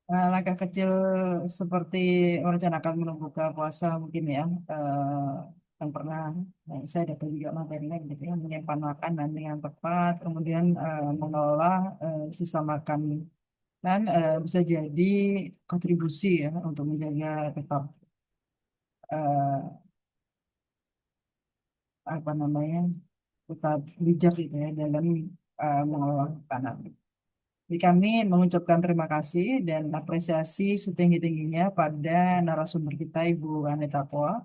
Langkah kecil seperti merencanakan menu buka puasa mungkin ya, yang pernah saya dapat juga materinya gitu ya, menyimpan makanan dengan tepat, kemudian mengelola sisa makan dan bisa jadi kontribusi ya untuk menjaga tetap eh, apa namanya tetap bijak gitu ya dalam mengelola makanan. Jadi kami mengucapkan terima kasih dan apresiasi setinggi-tingginya pada narasumber kita Ibu Aneta Poa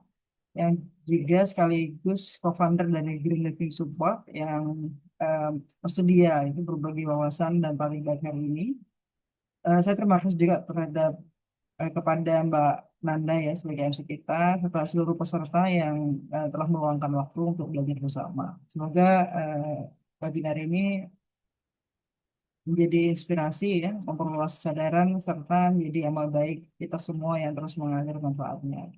yang juga sekaligus co-founder dari Green Living Support yang eh, bersedia itu berbagi wawasan dan paling baik hari ini. Saya terima kasih juga terhadap kepada Mbak Nanda ya sebagai MC kita serta seluruh peserta yang telah meluangkan waktu untuk belajar bersama. Semoga webinar ini menjadi inspirasi ya, memperluas kesadaran serta menjadi amal baik kita semua yang terus mengalir manfaatnya.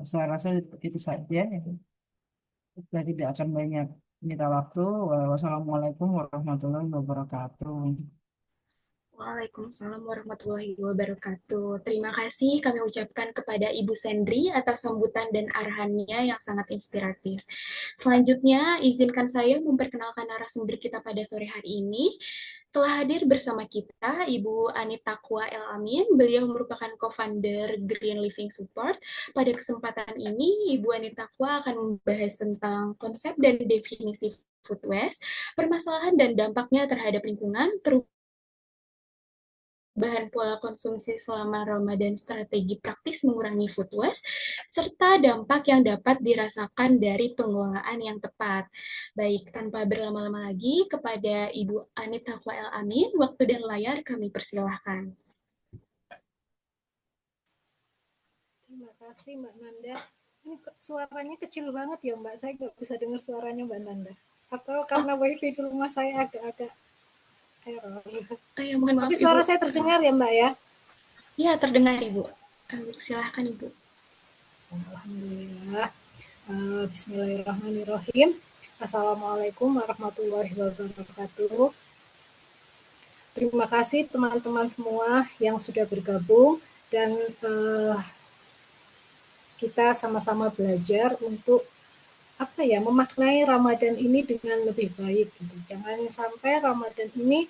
Saya rasa itu saja. Ya. Kita tidak akan banyak menyita waktu. Wassalamualaikum warahmatullahi wabarakatuh. Waalaikumsalam warahmatullahi wabarakatuh. Terima kasih kami ucapkan kepada Ibu Sendri atas sambutan dan arahannya yang sangat inspiratif. Selanjutnya, izinkan saya memperkenalkan narasumber kita pada sore hari ini. Telah hadir bersama kita Ibu Anita Kwa El Amin. Beliau merupakan co-founder Green Living Support. Pada kesempatan ini, Ibu Anita Kwa akan membahas tentang konsep dan definisi food waste, permasalahan dan dampaknya terhadap lingkungan, bahan pola konsumsi selama Ramadan, strategi praktis mengurangi food waste, serta dampak yang dapat dirasakan dari pengelolaan yang tepat. Baik, tanpa berlama-lama lagi, kepada Ibu Anita Wael Amin, waktu dan layar kami persilahkan. Terima kasih Mbak Nanda. Ini suaranya kecil banget ya Mbak, saya nggak bisa dengar suaranya Mbak Nanda. Atau Oh, karena wifi di rumah saya agak-agak error. ya, mohon Tapi maaf Ibu. suara saya terdengar ya Mbak ya? Ya, terdengar Ibu. Silahkan Ibu. Alhamdulillah. Bismillahirrahmanirrahim. Assalamualaikum warahmatullahi wabarakatuh. Terima kasih teman-teman semua yang sudah bergabung dan kita sama-sama belajar untuk apa ya, memaknai Ramadan ini dengan lebih baik gitu. Jangan sampai Ramadan ini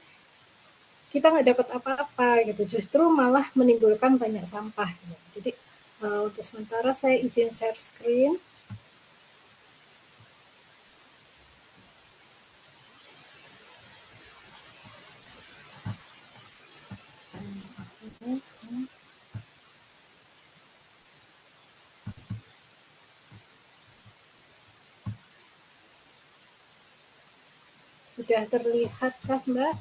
kita nggak dapat apa-apa gitu, justru malah menimbulkan banyak sampah gitu. Jadi untuk sementara saya izin share screen. Sudah terlihatkah Mbak?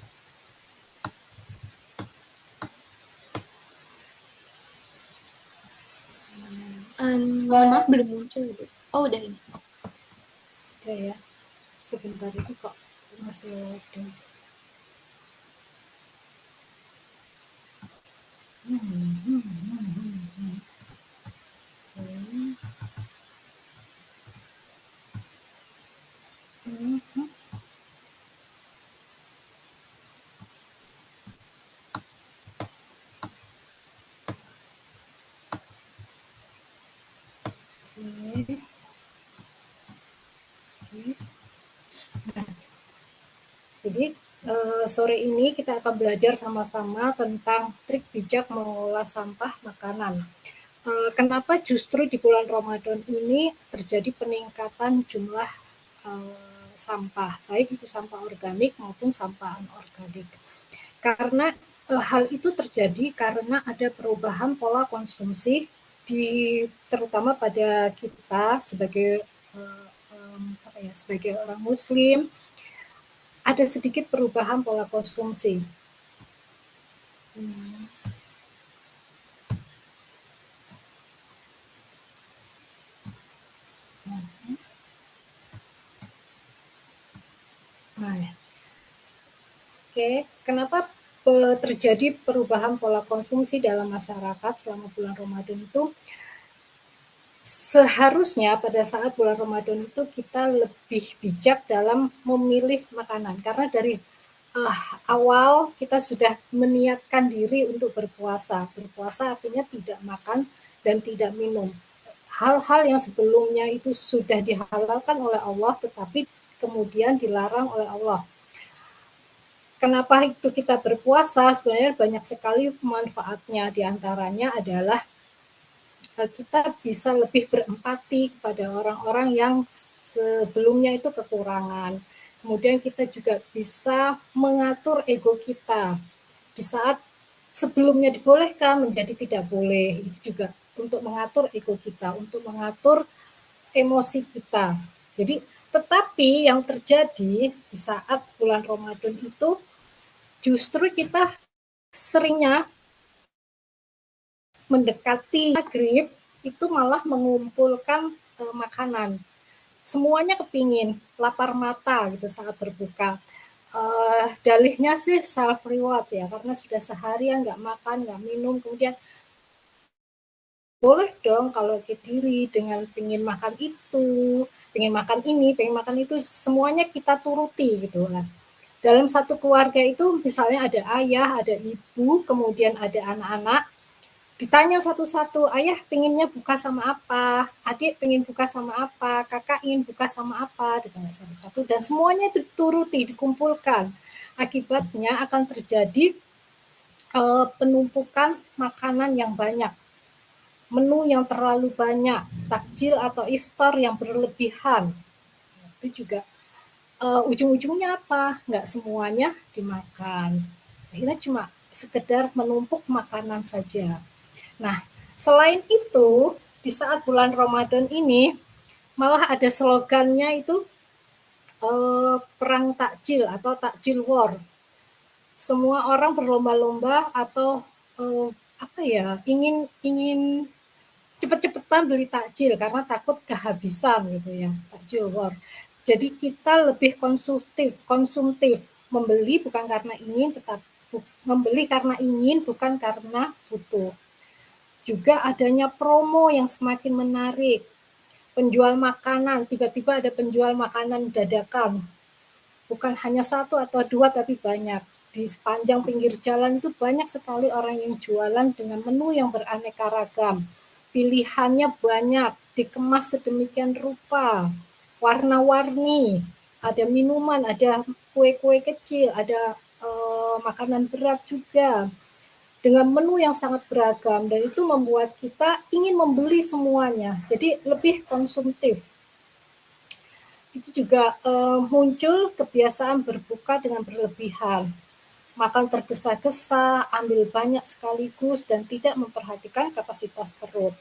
Mohon maaf belum muncul Ibu. Oh, udah ini. Sudah ya. Sebentar itu kok masih loading. Jadi sore ini kita akan belajar sama-sama tentang trik bijak mengolah sampah makanan. Kenapa justru di bulan Ramadan ini terjadi peningkatan jumlah sampah, baik itu sampah organik maupun sampah anorganik. Karena hal itu terjadi karena ada perubahan pola konsumsi di terutama pada kita sebagai sebagai orang Muslim, ada sedikit perubahan pola konsumsi. Nah, oke, kenapa terjadi perubahan pola konsumsi dalam masyarakat selama bulan Ramadan itu? Seharusnya pada saat bulan Ramadan itu kita lebih bijak dalam memilih makanan karena dari awal kita sudah meniatkan diri untuk berpuasa. Berpuasa artinya tidak makan dan tidak minum. Hal-hal yang sebelumnya itu sudah dihalalkan oleh Allah, tetapi kemudian dilarang oleh Allah. Kenapa itu kita berpuasa? Sebenarnya banyak sekali manfaatnya. Di antaranya adalah kita bisa lebih berempati kepada orang-orang yang sebelumnya itu kekurangan. Kemudian kita juga bisa mengatur ego kita. Di saat sebelumnya dibolehkan menjadi tidak boleh. Itu juga untuk mengatur ego kita, untuk mengatur emosi kita. Jadi, tetapi yang terjadi di saat bulan Ramadan itu justru kita seringnya mendekati maghrib itu malah mengumpulkan makanan. Semuanya kepingin, lapar mata gitu saat berbuka. Dalihnya sih self reward ya, karena sudah seharian nggak makan, nggak minum, kemudian boleh dong kalau ke diri dengan pengen makan itu, pengen makan ini, pengen makan itu, semuanya kita turuti gitu lah. Dalam satu keluarga itu misalnya ada ayah, ada ibu, kemudian ada anak-anak, ditanya satu-satu, ayah pengennya buka sama apa, adik pengen buka sama apa, kakak ingin buka sama apa, ditanya satu-satu, dan semuanya itu dituruti, dikumpulkan. Akibatnya akan terjadi penumpukan makanan yang banyak, menu yang terlalu banyak, takjil atau iftar yang berlebihan. Itu juga ujung-ujungnya apa? Nggak semuanya dimakan. Akhirnya cuma sekedar menumpuk makanan saja. Nah, selain itu, di saat bulan Ramadan ini, malah ada slogannya itu perang takjil atau takjil war. Semua orang berlomba-lomba atau apa ya, ingin ingin cepet-cepetan beli takjil karena takut kehabisan gitu ya, takjil war. Jadi kita lebih konsumtif, membeli bukan karena ingin, tetap membeli karena ingin bukan karena butuh. Juga adanya promo yang semakin menarik. Penjual makanan, tiba-tiba ada penjual makanan dadakan. Bukan hanya satu atau dua, tapi banyak. Di sepanjang pinggir jalan itu banyak sekali orang yang jualan dengan menu yang beraneka ragam. Pilihannya banyak, dikemas sedemikian rupa, warna-warni, ada minuman, ada kue-kue kecil, ada makanan berat juga, dengan menu yang sangat beragam, dan itu membuat kita ingin membeli semuanya, jadi lebih konsumtif. Itu juga muncul kebiasaan berbuka dengan berlebihan, makan tergesa-gesa, ambil banyak sekaligus, dan tidak memperhatikan kapasitas perut.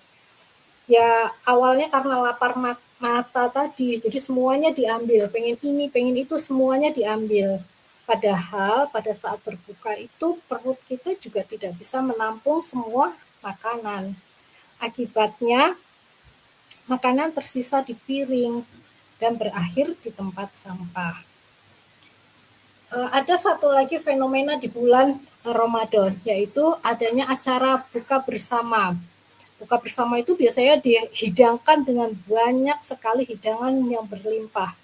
Ya awalnya karena lapar mata tadi, jadi semuanya diambil, pengen ini, pengen itu, semuanya diambil. Padahal pada saat berbuka itu perut kita juga tidak bisa menampung semua makanan. Akibatnya makanan tersisa di piring dan berakhir di tempat sampah. Ada satu lagi fenomena di bulan Ramadan, yaitu adanya acara buka bersama. Buka bersama itu biasanya dihidangkan dengan banyak sekali hidangan yang berlimpah.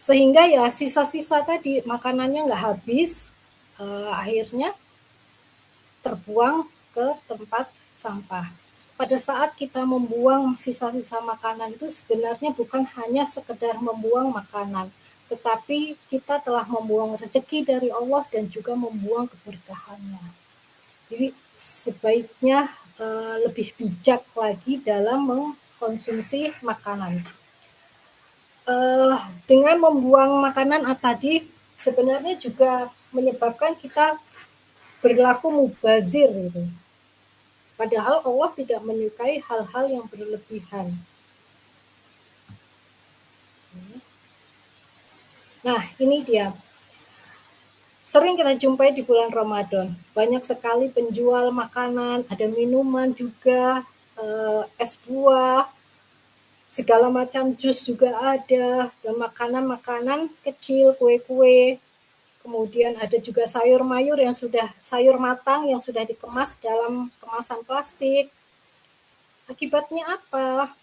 Sehingga ya sisa-sisa tadi makanannya nggak habis, akhirnya terbuang ke tempat sampah. Pada saat kita membuang sisa-sisa makanan itu sebenarnya bukan hanya sekedar membuang makanan, tetapi kita telah membuang rezeki dari Allah dan juga membuang keberkahannya. Jadi sebaiknya lebih bijak lagi dalam mengkonsumsi makanan. Dengan membuang makanan tadi sebenarnya juga menyebabkan kita berlaku mubazir gitu. Padahal Allah tidak menyukai hal-hal yang berlebihan. Nah, ini dia. Sering kita jumpai di bulan Ramadan. Banyak sekali penjual makanan, ada minuman juga, es buah, segala macam jus juga ada, dan makanan-makanan kecil, kue-kue. Kemudian ada juga sayur mayur yang sudah sayur matang yang sudah dikemas dalam kemasan plastik. Akibatnya apa?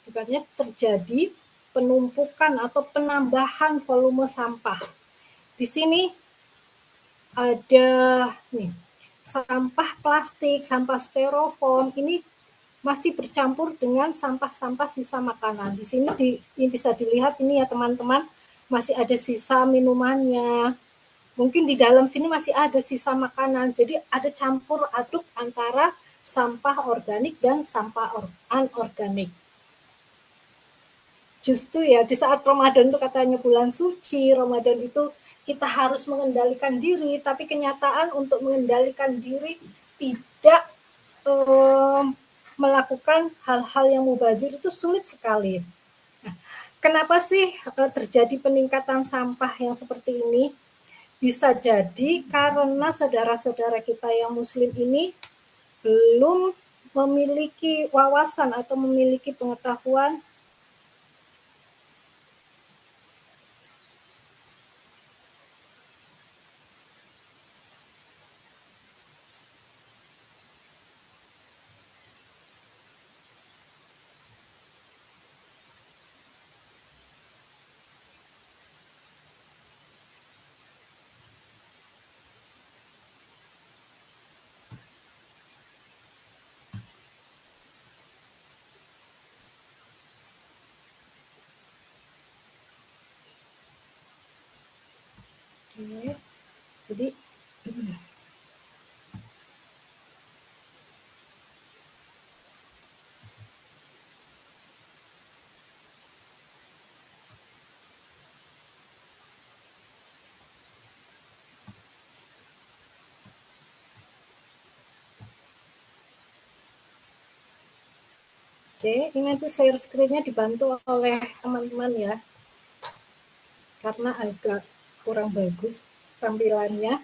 Akibatnya terjadi penumpukan atau penambahan volume sampah. Di sini ada nih, sampah plastik, sampah styrofoam ini masih bercampur dengan sampah-sampah sisa makanan. Di sini bisa dilihat ini ya teman-teman, masih ada sisa minumannya. Mungkin di dalam sini masih ada sisa makanan. Jadi ada campur aduk antara sampah organik dan sampah anorganik. Justru ya di saat Ramadan itu katanya bulan suci, Ramadan itu kita harus mengendalikan diri, tapi kenyataan untuk mengendalikan diri tidak melakukan hal-hal yang mubazir itu sulit sekali. Nah, kenapa sih terjadi peningkatan sampah yang seperti ini? Bisa jadi karena saudara-saudara kita yang muslim ini belum memiliki wawasan atau memiliki pengetahuan Oke, jadi oke, ini nanti share screen-nya dibantu oleh teman-teman ya, karena agak kurang bagus tampilannya.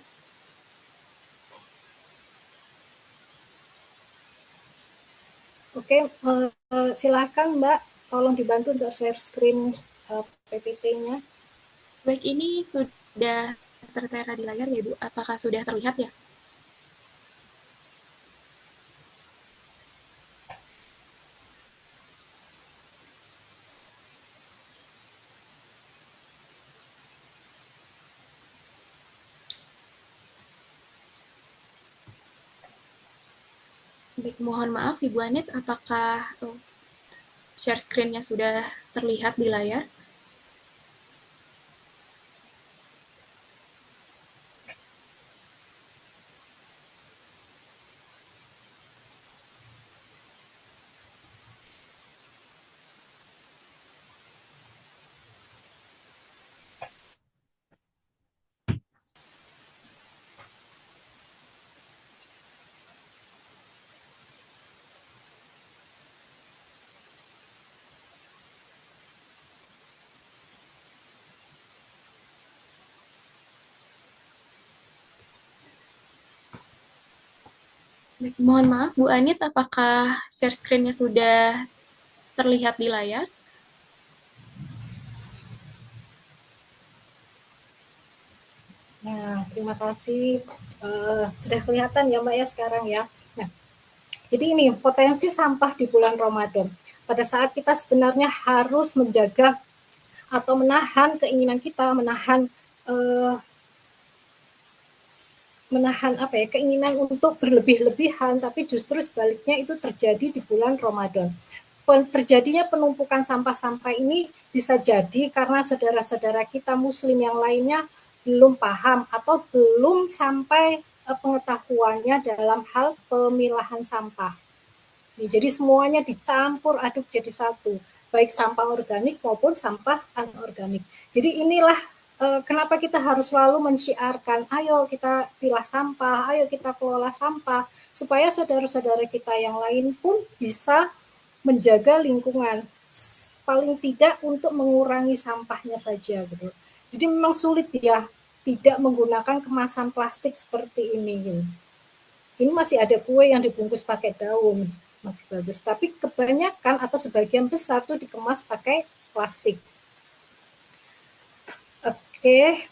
Oke, silakan Mbak, tolong dibantu untuk share screen PPT-nya. Baik, ini sudah tertera di layar ya Bu? Apakah sudah terlihat ya? Baik, mohon maaf Ibu Anit, apakah share screen-nya sudah terlihat di layar? Baik, mohon maaf Bu Anit, apakah share screen-nya sudah terlihat di layar? Nah, terima kasih. Sudah kelihatan ya Mbak ya sekarang ya. Nah, jadi ini potensi sampah di bulan Ramadan. Pada saat kita sebenarnya harus menjaga atau menahan keinginan kita, menahan apa ya, keinginan untuk berlebih-lebihan, tapi justru sebaliknya itu terjadi di bulan Ramadan. Terjadinya penumpukan sampah-sampah ini bisa jadi karena saudara-saudara kita muslim yang lainnya belum paham atau belum sampai pengetahuannya dalam hal pemilahan sampah. Jadi semuanya dicampur aduk jadi satu, baik sampah organik maupun sampah anorganik. Jadi inilah kenapa kita harus selalu mensyiarkan, ayo kita pilah sampah, ayo kita kelola sampah, supaya saudara-saudara kita yang lain pun bisa menjaga lingkungan, paling tidak untuk mengurangi sampahnya saja gitu. Jadi memang sulit ya tidak menggunakan kemasan plastik seperti ini gitu. Ini masih ada kue yang dibungkus pakai daun, masih bagus. Tapi kebanyakan atau sebagian besar tuh dikemas pakai plastik. Oke,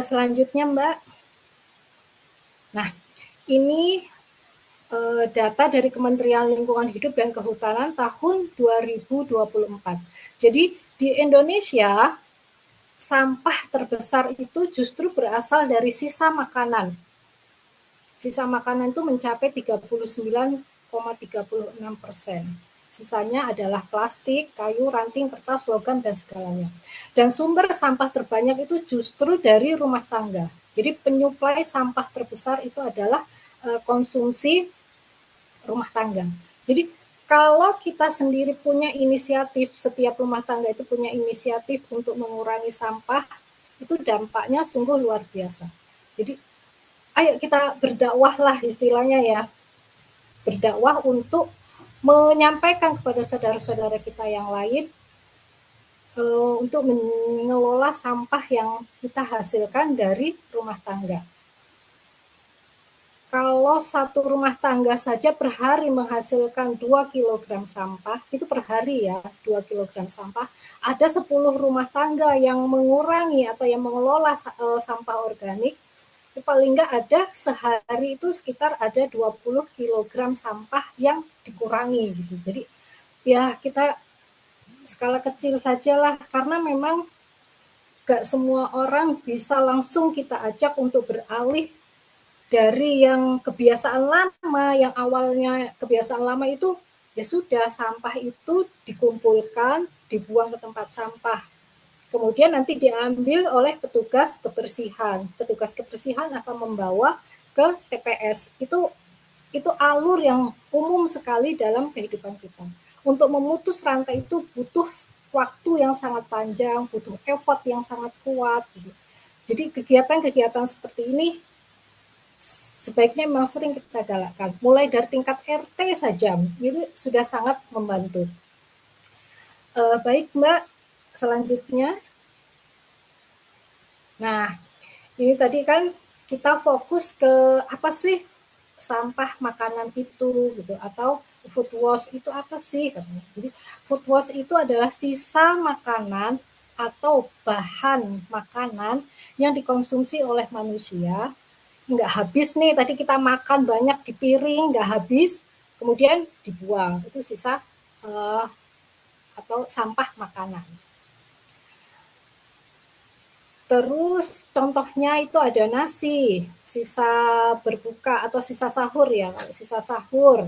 selanjutnya Mbak. Nah, ini data dari Kementerian Lingkungan Hidup dan Kehutanan tahun 2024. Jadi di Indonesia sampah terbesar itu justru berasal dari sisa makanan. Sisa makanan itu mencapai 39,36%. Sisanya adalah plastik, kayu, ranting, kertas, logam, dan segalanya. Dan sumber sampah terbanyak itu justru dari rumah tangga. Jadi penyuplai sampah terbesar itu adalah konsumsi rumah tangga. Jadi kalau kita sendiri punya inisiatif, setiap rumah tangga itu punya inisiatif untuk mengurangi sampah, itu dampaknya sungguh luar biasa. Jadi ayo kita berdakwah lah istilahnya ya, berdakwah untuk menyampaikan kepada saudara-saudara kita yang lain untuk mengelola sampah yang kita hasilkan dari rumah tangga. Kalau satu rumah tangga saja per hari menghasilkan 2 kg sampah, itu per hari ya, 2 kg sampah, ada 10 rumah tangga yang mengurangi atau yang mengelola sampah organik, itu paling nggak ada sehari itu sekitar ada 20 kg sampah yang dikurangi gitu. Jadi ya kita skala kecil sajalah, karena memang nggak semua orang bisa langsung kita ajak untuk beralih dari yang kebiasaan lama, yang awalnya kebiasaan lama itu ya sudah sampah itu dikumpulkan, dibuang ke tempat sampah. Kemudian nanti diambil oleh petugas kebersihan. Petugas kebersihan akan membawa ke TPS. Itu alur yang umum sekali dalam kehidupan kita. Untuk memutus rantai itu butuh waktu yang sangat panjang, butuh effort yang sangat kuat. Jadi kegiatan-kegiatan seperti ini sebaiknya memang sering kita galakkan. Mulai dari tingkat RT saja, itu sudah sangat membantu. Baik Mbak, selanjutnya. Nah, ini tadi kan kita fokus ke apa sih sampah makanan itu gitu, atau food waste itu apa sih? Jadi food waste itu adalah sisa makanan atau bahan makanan yang dikonsumsi oleh manusia, nggak habis nih, tadi kita makan banyak di piring, nggak habis, kemudian dibuang, itu sisa atau sampah makanan. Terus contohnya itu ada nasi, sisa berbuka atau sisa sahur ya, sisa sahur,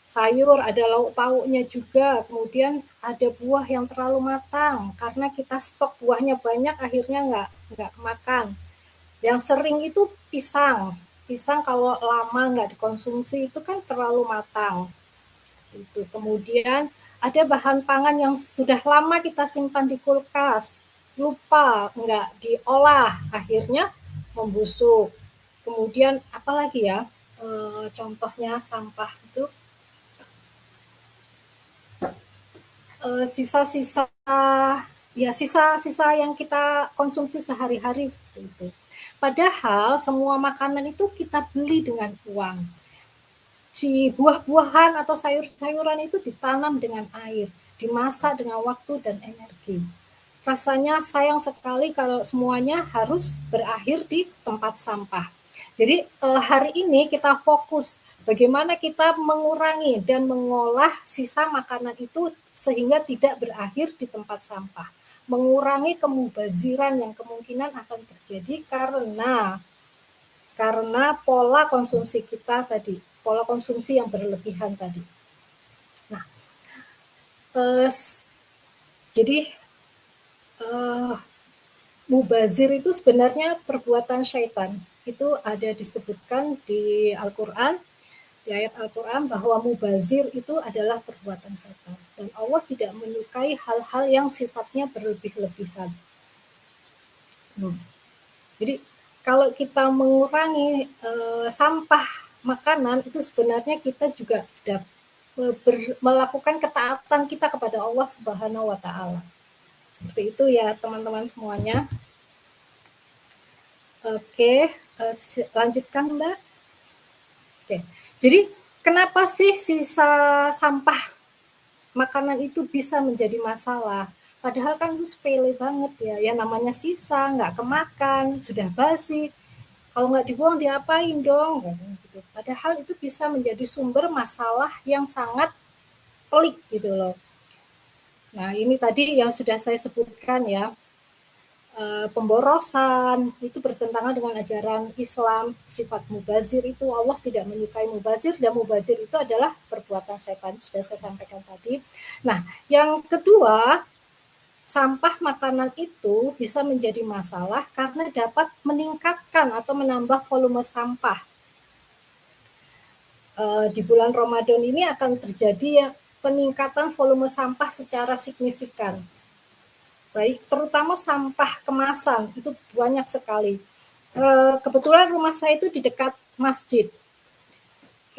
sayur, ada lauk pauknya juga, kemudian ada buah yang terlalu matang, karena kita stok buahnya banyak, akhirnya nggak makan. Yang sering itu pisang. Pisang kalau lama nggak dikonsumsi itu kan terlalu matang. Itu. Kemudian ada bahan pangan yang sudah lama kita simpan di kulkas, lupa nggak diolah, akhirnya membusuk. Kemudian apalagi ya contohnya sampah itu sisa-sisa ya sisa-sisa yang kita konsumsi sehari-hari seperti itu. Padahal semua makanan itu kita beli dengan uang. Si buah-buahan atau sayur-sayuran itu ditanam dengan air, dimasak dengan waktu dan energi. Rasanya sayang sekali kalau semuanya harus berakhir di tempat sampah. Jadi hari ini kita fokus bagaimana kita mengurangi dan mengolah sisa makanan itu sehingga tidak berakhir di tempat sampah. Mengurangi kemubaziran yang kemungkinan akan terjadi karena pola konsumsi kita tadi, pola konsumsi yang berlebihan tadi. Nah, jadi mubazir itu sebenarnya perbuatan syaitan. Itu ada disebutkan di Al-Quran, di ayat Al-Quran bahwa mubazir itu adalah perbuatan setan. Dan Allah tidak menyukai hal-hal yang sifatnya berlebih-lebihan. Jadi kalau kita mengurangi sampah makanan itu sebenarnya kita juga melakukan ketaatan kita kepada Allah Subhanahu wa Ta'ala. Seperti itu ya teman-teman semuanya. Oke, lanjutkan Mbak. Oke, jadi kenapa sih sisa sampah makanan itu bisa menjadi masalah? Padahal kan itu sepele banget ya, yang namanya sisa, nggak kemakan, sudah basi. Kalau nggak dibuang diapain dong? Gitu. Padahal itu bisa menjadi sumber masalah yang sangat pelik gitu loh. Nah, ini tadi yang sudah saya sebutkan ya, pemborosan itu bertentangan dengan ajaran Islam. Sifat mubazir itu Allah tidak menyukai mubazir, dan mubazir itu adalah perbuatan setan, sudah saya sampaikan tadi. Nah, yang kedua, sampah makanan itu bisa menjadi masalah karena dapat meningkatkan atau menambah volume sampah. Di bulan Ramadan ini akan terjadi peningkatan volume sampah secara signifikan. Baik, terutama sampah kemasan itu banyak sekali. Kebetulan rumah saya itu di dekat masjid.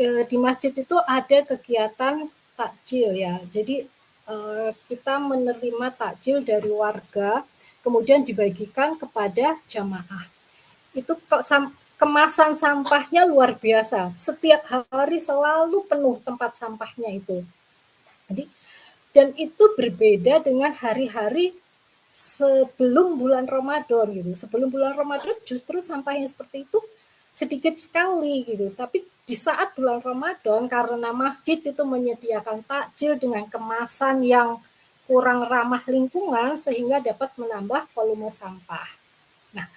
Di masjid itu ada kegiatan takjil ya. Jadi kita menerima takjil dari warga, kemudian dibagikan kepada jamaah. Itu kemasan sampahnya luar biasa. Setiap hari selalu penuh tempat sampahnya itu. Jadi, dan itu berbeda dengan hari-hari sebelum bulan Ramadan gitu. Sebelum bulan Ramadan justru sampahnya seperti itu sedikit sekali gitu. Tapi di saat bulan Ramadan karena masjid itu menyediakan takjil dengan kemasan yang kurang ramah lingkungan sehingga dapat menambah volume sampah. Nah,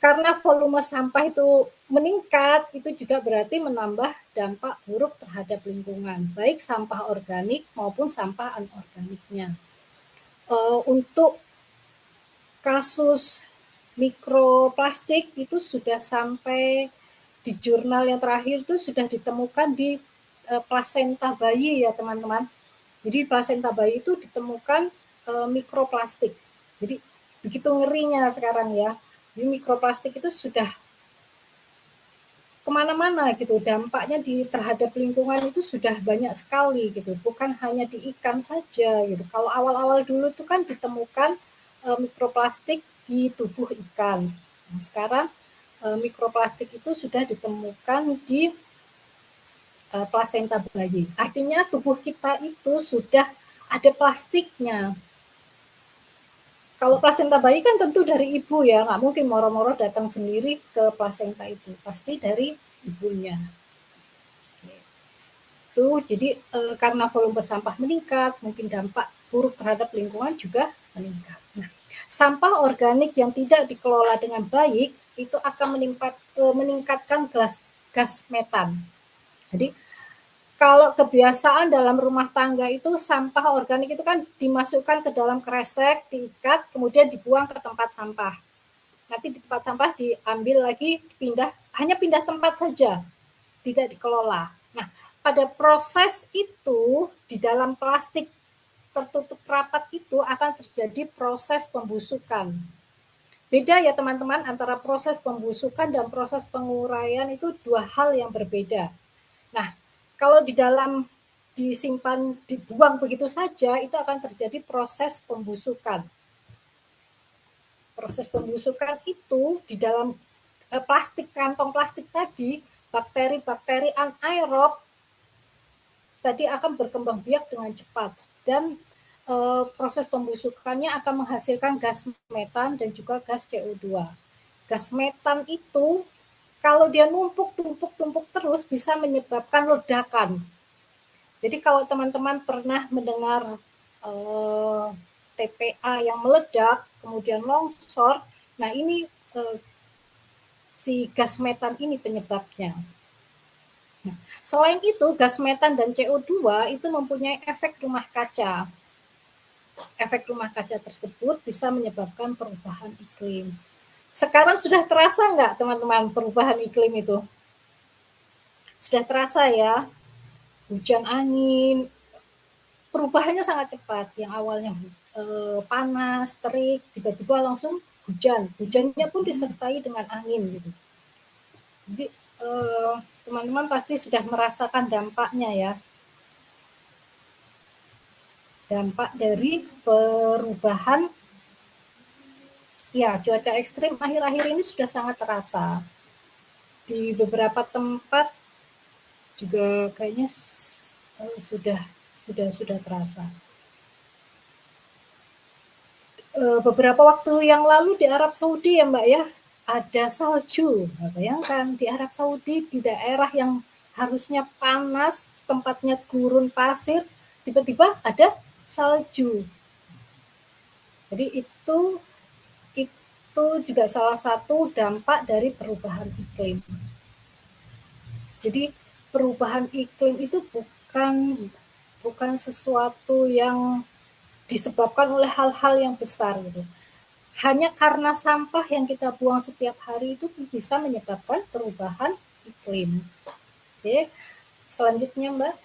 karena volume sampah itu meningkat, itu juga berarti menambah dampak buruk terhadap lingkungan, baik sampah organik maupun sampah anorganiknya. Untuk kasus mikroplastik itu sudah sampai di jurnal yang terakhir itu sudah ditemukan di plasenta bayi ya teman-teman. Jadi plasenta bayi itu ditemukan mikroplastik. Jadi begitu ngerinya sekarang ya. Jadi mikroplastik itu sudah kemana-mana gitu, dampaknya terhadap lingkungan itu sudah banyak sekali gitu, bukan hanya di ikan saja gitu. Kalau awal-awal dulu itu kan ditemukan mikroplastik di tubuh ikan. Nah, sekarang mikroplastik itu sudah ditemukan di plasenta bayi. Artinya tubuh kita itu sudah ada plastiknya. Kalau plasenta bayi kan tentu dari ibu ya, nggak mungkin moro-moro datang sendiri ke plasenta itu, pasti dari ibunya. Itu jadi karena volume sampah meningkat, mungkin dampak buruk terhadap lingkungan juga meningkat. Nah, sampah organik yang tidak dikelola dengan baik itu akan meningkatkan gas metan. Jadi kalau kebiasaan dalam rumah tangga itu sampah organik itu kan dimasukkan ke dalam kresek, diikat, kemudian dibuang ke tempat sampah. Nanti di tempat sampah diambil lagi, hanya pindah tempat saja, tidak dikelola. Nah, pada proses itu di dalam plastik tertutup rapat itu akan terjadi proses pembusukan. Beda ya teman-teman antara proses pembusukan dan proses penguraian itu dua hal yang berbeda. Nah, kalau di dalam disimpan, dibuang begitu saja, itu akan terjadi proses pembusukan. Proses pembusukan itu di dalam plastik, kantong plastik tadi, bakteri-bakteri anaerob tadi akan berkembang biak dengan cepat dan proses pembusukannya akan menghasilkan gas metan dan juga gas CO2. Gas metan itu kalau dia numpuk terus bisa menyebabkan ledakan. Jadi kalau teman-teman pernah mendengar TPA yang meledak, kemudian longsor, nah ini si gas metan ini penyebabnya. Nah, selain itu, gas metan dan CO2 itu mempunyai efek rumah kaca. Efek rumah kaca tersebut bisa menyebabkan perubahan iklim. Sekarang sudah terasa nggak teman-teman perubahan iklim itu? Sudah terasa ya? Hujan angin, perubahannya sangat cepat. Yang awalnya panas, terik, tiba-tiba langsung hujan. Hujannya pun disertai dengan angin gitu. Jadi teman-teman pasti sudah merasakan dampaknya ya. Dampak dari perubahan ya cuaca ekstrim akhir-akhir ini sudah sangat terasa. Di beberapa tempat juga kayaknya sudah terasa. Beberapa waktu yang lalu di Arab Saudi ya Mbak ya, ada salju. Bayangkan di Arab Saudi di daerah yang harusnya panas, tempatnya gurun pasir, tiba-tiba ada salju. Jadi itu juga salah satu dampak dari perubahan iklim. Jadi perubahan iklim itu bukan sesuatu yang disebabkan oleh hal-hal yang besar gitu. Hanya karena sampah yang kita buang setiap hari itu bisa menyebabkan perubahan iklim. Oke, selanjutnya Mbak.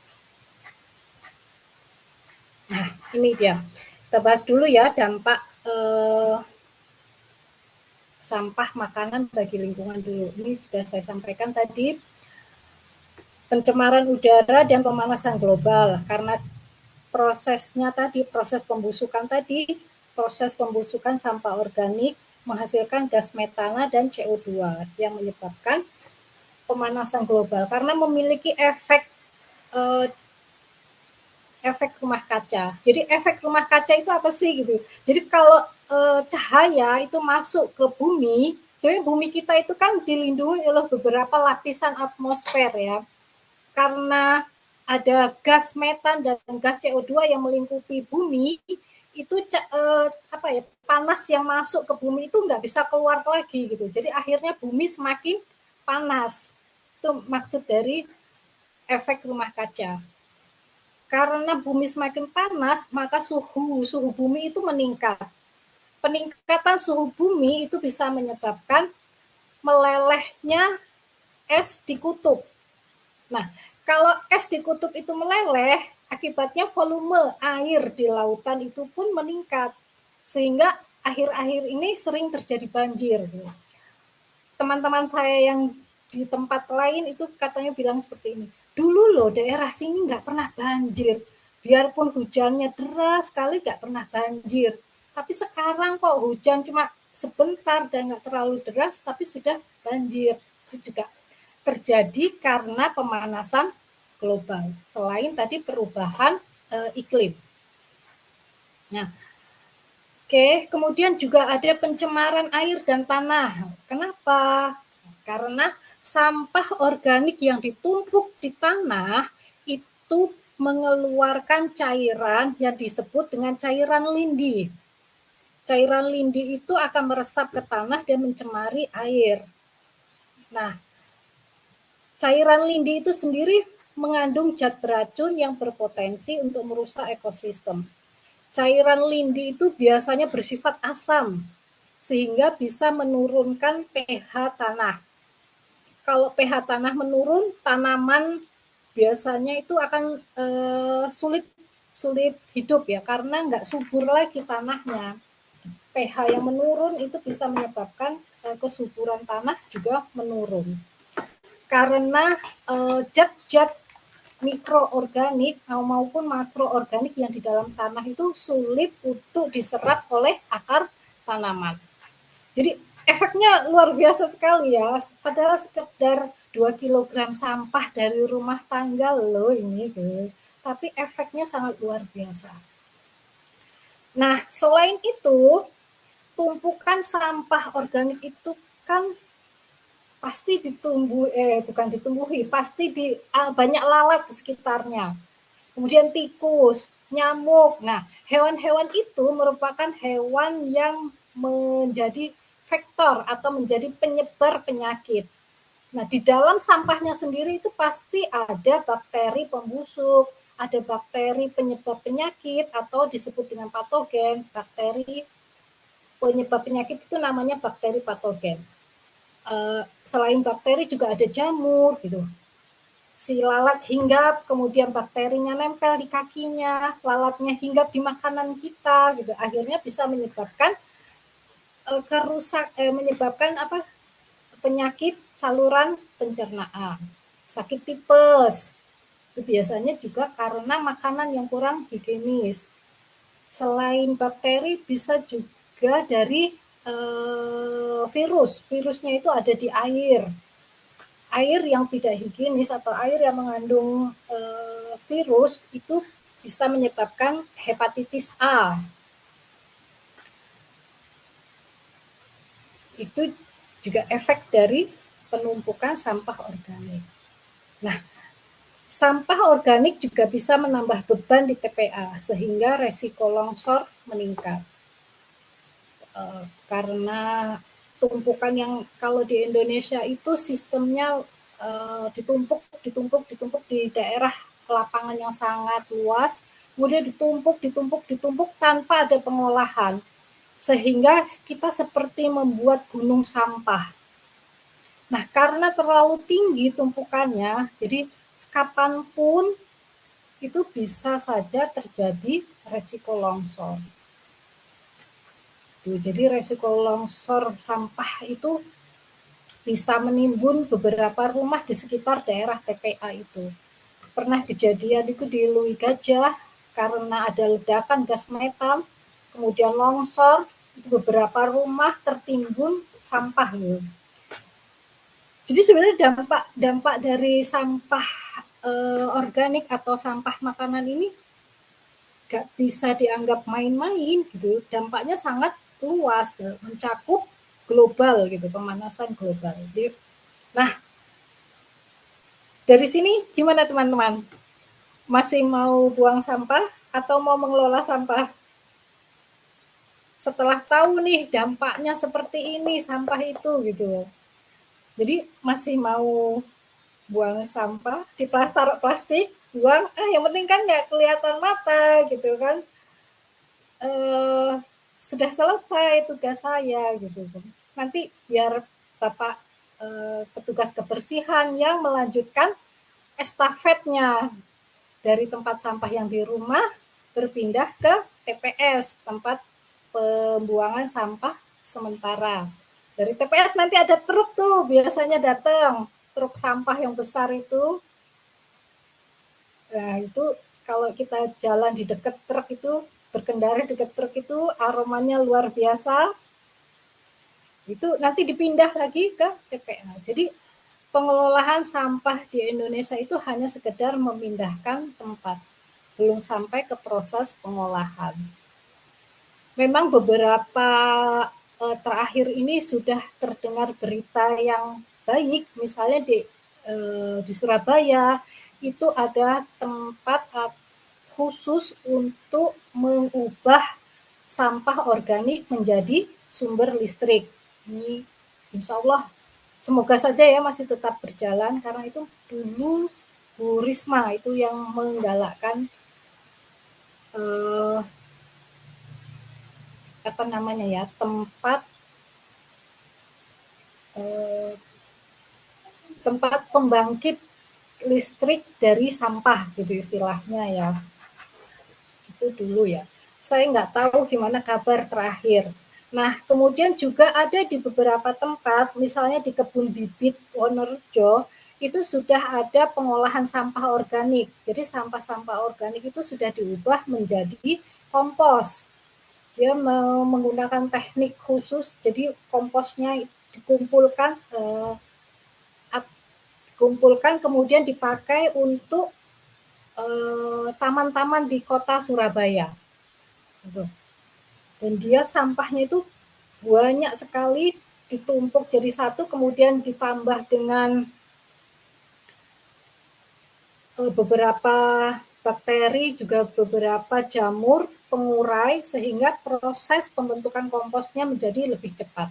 Nah, ini dia. Kita bahas dulu ya dampak sampah makanan bagi lingkungan dulu. Ini sudah saya sampaikan tadi, pencemaran udara dan pemanasan global karena proses pembusukan sampah organik menghasilkan gas metana dan CO2 yang menyebabkan pemanasan global karena memiliki efek rumah kaca. Jadi efek rumah kaca itu apa sih gitu? Jadi kalau cahaya itu masuk ke bumi, sebenarnya bumi kita itu kan dilindungi oleh beberapa lapisan atmosfer ya. Karena ada gas metan dan gas CO2 yang melingkupi bumi, itu panas yang masuk ke bumi itu nggak bisa keluar lagi gitu. Jadi akhirnya bumi semakin panas. Itu maksud dari efek rumah kaca. Karena bumi semakin panas, maka suhu bumi itu meningkat. Peningkatan suhu bumi itu bisa menyebabkan melelehnya es di kutub. Nah, kalau es di kutub itu meleleh, akibatnya volume air di lautan itu pun meningkat. Sehingga akhir-akhir ini sering terjadi banjir. Teman-teman saya yang di tempat lain itu katanya bilang seperti ini. Dulu loh daerah sini nggak pernah banjir. Biarpun hujannya deras sekali nggak pernah banjir. Tapi sekarang kok hujan cuma sebentar dan nggak terlalu deras, tapi sudah banjir. Itu juga terjadi karena pemanasan global. Selain tadi perubahan iklim. Nah, kemudian juga ada pencemaran air dan tanah. Kenapa? Karena sampah organik yang ditumpuk di tanah itu mengeluarkan cairan yang disebut dengan cairan lindi. Cairan lindi itu akan meresap ke tanah dan mencemari air. Nah, cairan lindi itu sendiri mengandung zat beracun yang berpotensi untuk merusak ekosistem. Cairan lindi itu biasanya bersifat asam, sehingga bisa menurunkan pH tanah. Kalau pH tanah menurun, tanaman biasanya itu akan sulit hidup ya, karena nggak subur lagi tanahnya. pH yang menurun itu bisa menyebabkan kesuburan tanah juga menurun. Karena zat-zat mikroorganik maupun makroorganik yang di dalam tanah itu sulit untuk diserap oleh akar tanaman. Jadi efeknya luar biasa sekali ya. Padahal sekedar 2 kg sampah dari rumah tangga loh ini. Tapi efeknya sangat luar biasa. Nah, selain itu, tumpukan sampah organik itu kan pasti pasti banyak lalat di sekitarnya. Kemudian tikus, nyamuk. Nah, hewan-hewan itu merupakan hewan yang menjadi vektor atau menjadi penyebar penyakit. Nah, di dalam sampahnya sendiri itu pasti ada bakteri pembusuk, ada bakteri penyebab penyakit atau disebut dengan patogen. Bakteri penyebab penyakit itu namanya bakteri patogen. Selain bakteri juga ada jamur gitu. Si lalat hinggap, kemudian bakterinya nempel di kakinya, lalatnya hinggap di makanan kita gitu. Akhirnya bisa menyebabkan menyebabkan penyakit saluran pencernaan, sakit tipes. Itu biasanya juga karena makanan yang kurang higienis. Selain bakteri bisa juga dari virus. Virusnya itu ada di air. Air yang tidak higienis atau air yang mengandung virus itu bisa menyebabkan hepatitis A. Itu juga efek dari penumpukan sampah organik. Nah, Sampah organik juga bisa menambah beban di TPA sehingga resiko longsor meningkat. Karena tumpukan yang kalau di Indonesia itu sistemnya ditumpuk di daerah lapangan yang sangat luas, kemudian ditumpuk tanpa ada pengolahan, sehingga kita seperti membuat gunung sampah. Nah, karena terlalu tinggi tumpukannya, jadi kapanpun itu bisa saja terjadi resiko longsor. Jadi resiko longsor sampah itu bisa menimbun beberapa rumah di sekitar daerah TPA itu. Pernah kejadian itu di Lui Gajah karena ada ledakan gas metan, kemudian longsor, beberapa rumah tertimbun sampah. Jadi sebenarnya dampak dari sampah organik atau sampah makanan ini gak bisa dianggap main-main gitu. Dampaknya sangat luas, mencakup global gitu, pemanasan global. Nah, dari sini gimana teman-teman? Masih mau buang sampah atau mau mengelola sampah? Setelah tahu nih dampaknya seperti ini sampah itu gitu. Jadi masih mau buang sampah di taruh plastik, buang, yang penting kan nggak kelihatan mata gitu kan. Sudah selesai tugas saya gitu. Nanti biar Bapak petugas kebersihan yang melanjutkan estafetnya dari tempat sampah yang di rumah berpindah ke TPS, tempat pembuangan sampah sementara. Dari TPS nanti ada truk tuh biasanya datang, truk sampah yang besar itu. Nah, itu kalau kita jalan di dekat truk itu, berkendara di dekat truk itu aromanya luar biasa. Itu nanti dipindah lagi ke TPA. Jadi pengelolaan sampah di Indonesia itu hanya sekedar memindahkan tempat, belum sampai ke proses pengolahan. Memang beberapa terakhir ini sudah terdengar berita yang baik, misalnya di Surabaya itu ada tempat khusus untuk mengubah sampah organik menjadi sumber listrik. Ini insya Allah semoga saja ya masih tetap berjalan, karena itu dulu Bu Risma itu yang menggalakkan apa namanya ya, tempat pembangkit listrik dari sampah gitu istilahnya ya. Itu dulu ya. Saya nggak tahu gimana kabar terakhir. Nah, kemudian juga ada di beberapa tempat, misalnya di Kebun Bibit Wonorejo, itu sudah ada pengolahan sampah organik. Jadi sampah-sampah organik itu sudah diubah menjadi kompos. Dia menggunakan teknik khusus, jadi komposnya dikumpulkan kemudian dipakai untuk taman-taman di kota Surabaya. Dan dia sampahnya itu banyak sekali ditumpuk jadi satu, kemudian ditambah dengan beberapa bakteri, juga beberapa jamur pengurai, sehingga proses pembentukan komposnya menjadi lebih cepat.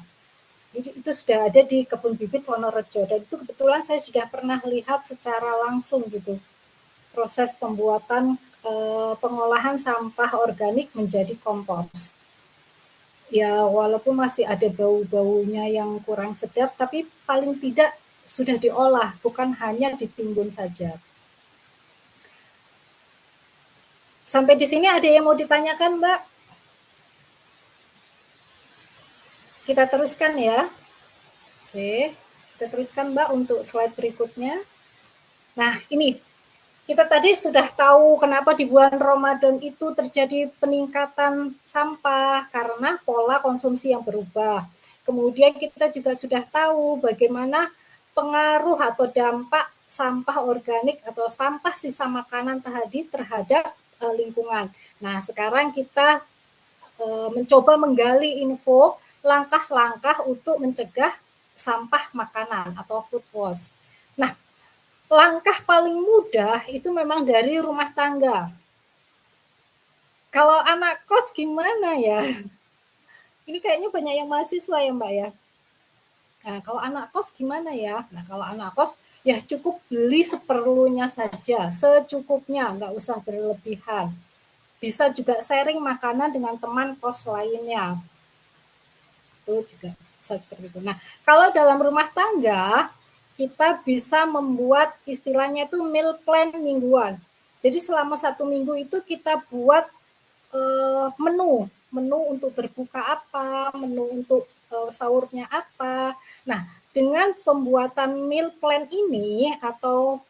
Jadi itu sudah ada di Kebun Bibit Wonorejo, dan itu kebetulan saya sudah pernah lihat secara langsung gitu, proses pembuatan pengolahan sampah organik menjadi kompos. Ya walaupun masih ada bau-baunya yang kurang sedap, tapi paling tidak sudah diolah, bukan hanya ditimbun saja. Sampai di sini ada yang mau ditanyakan, Mbak? Kita teruskan ya. Oke, kita teruskan Mbak untuk slide berikutnya. Nah, ini kita tadi sudah tahu kenapa di bulan Ramadan itu terjadi peningkatan sampah karena pola konsumsi yang berubah. Kemudian kita juga sudah tahu bagaimana pengaruh atau dampak sampah organik atau sampah sisa makanan tadi terhadap lingkungan. Nah, sekarang kita mencoba menggali info langkah-langkah untuk mencegah sampah makanan atau food waste. Nah, langkah paling mudah itu memang dari rumah tangga. Kalau anak kos gimana ya? Ini kayaknya banyak yang mahasiswa ya Mbak ya. Nah, kalau anak kos gimana ya? Nah, kalau anak kos ya cukup beli seperlunya saja, secukupnya, nggak usah berlebihan. Bisa juga sharing makanan dengan teman kos lainnya. Itu juga bisa seperti itu. Nah, kalau dalam rumah tangga, kita bisa membuat istilahnya itu meal plan mingguan. Jadi selama 1 minggu itu kita buat menu untuk berbuka apa, menu untuk sahurnya apa. Nah, dengan pembuatan meal plan ini atau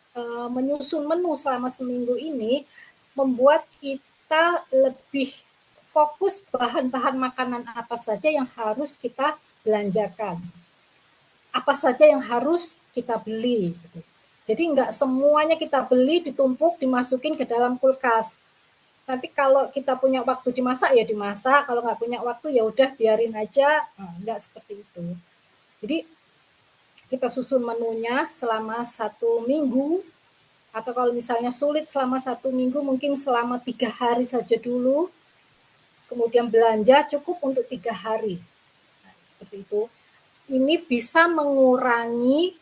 menyusun menu selama seminggu ini membuat kita lebih fokus bahan-bahan makanan apa saja yang harus kita belanjakan, apa saja yang harus kita beli. Jadi nggak semuanya kita beli, ditumpuk, dimasukin ke dalam kulkas. Nanti kalau kita punya waktu dimasak ya dimasak, kalau nggak punya waktu ya udah biarin aja, nggak seperti itu. Jadi kita susun menunya selama 1 minggu, atau kalau misalnya sulit selama 1 minggu mungkin selama 3 hari saja dulu, kemudian belanja cukup untuk 3 hari. Nah, seperti itu. Ini bisa mengurangi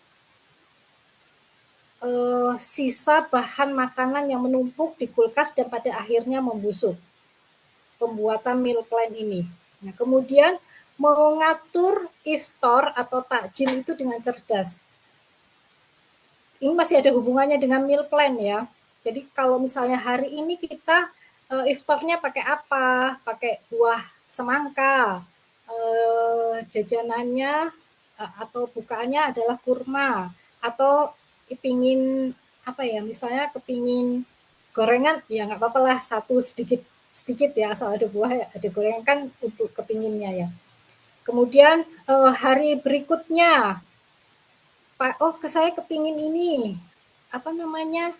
sisa bahan makanan yang menumpuk di kulkas dan pada akhirnya membusuk. Pembuatan meal plan ini. Nah, kemudian mengatur iftar atau takjil itu dengan cerdas. Ini masih ada hubungannya dengan meal plan ya. Jadi kalau misalnya hari ini kita iftarnya pakai apa? Pakai buah semangka. Jajanannya atau bukaannya adalah kurma, atau kepingin apa ya, misalnya kepingin gorengan, ya nggak apa-apa lah, satu sedikit sedikit ya, asal ada buah ada gorengan kan untuk kepinginnya ya. Kemudian hari berikutnya, oh saya kepingin ini apa namanya,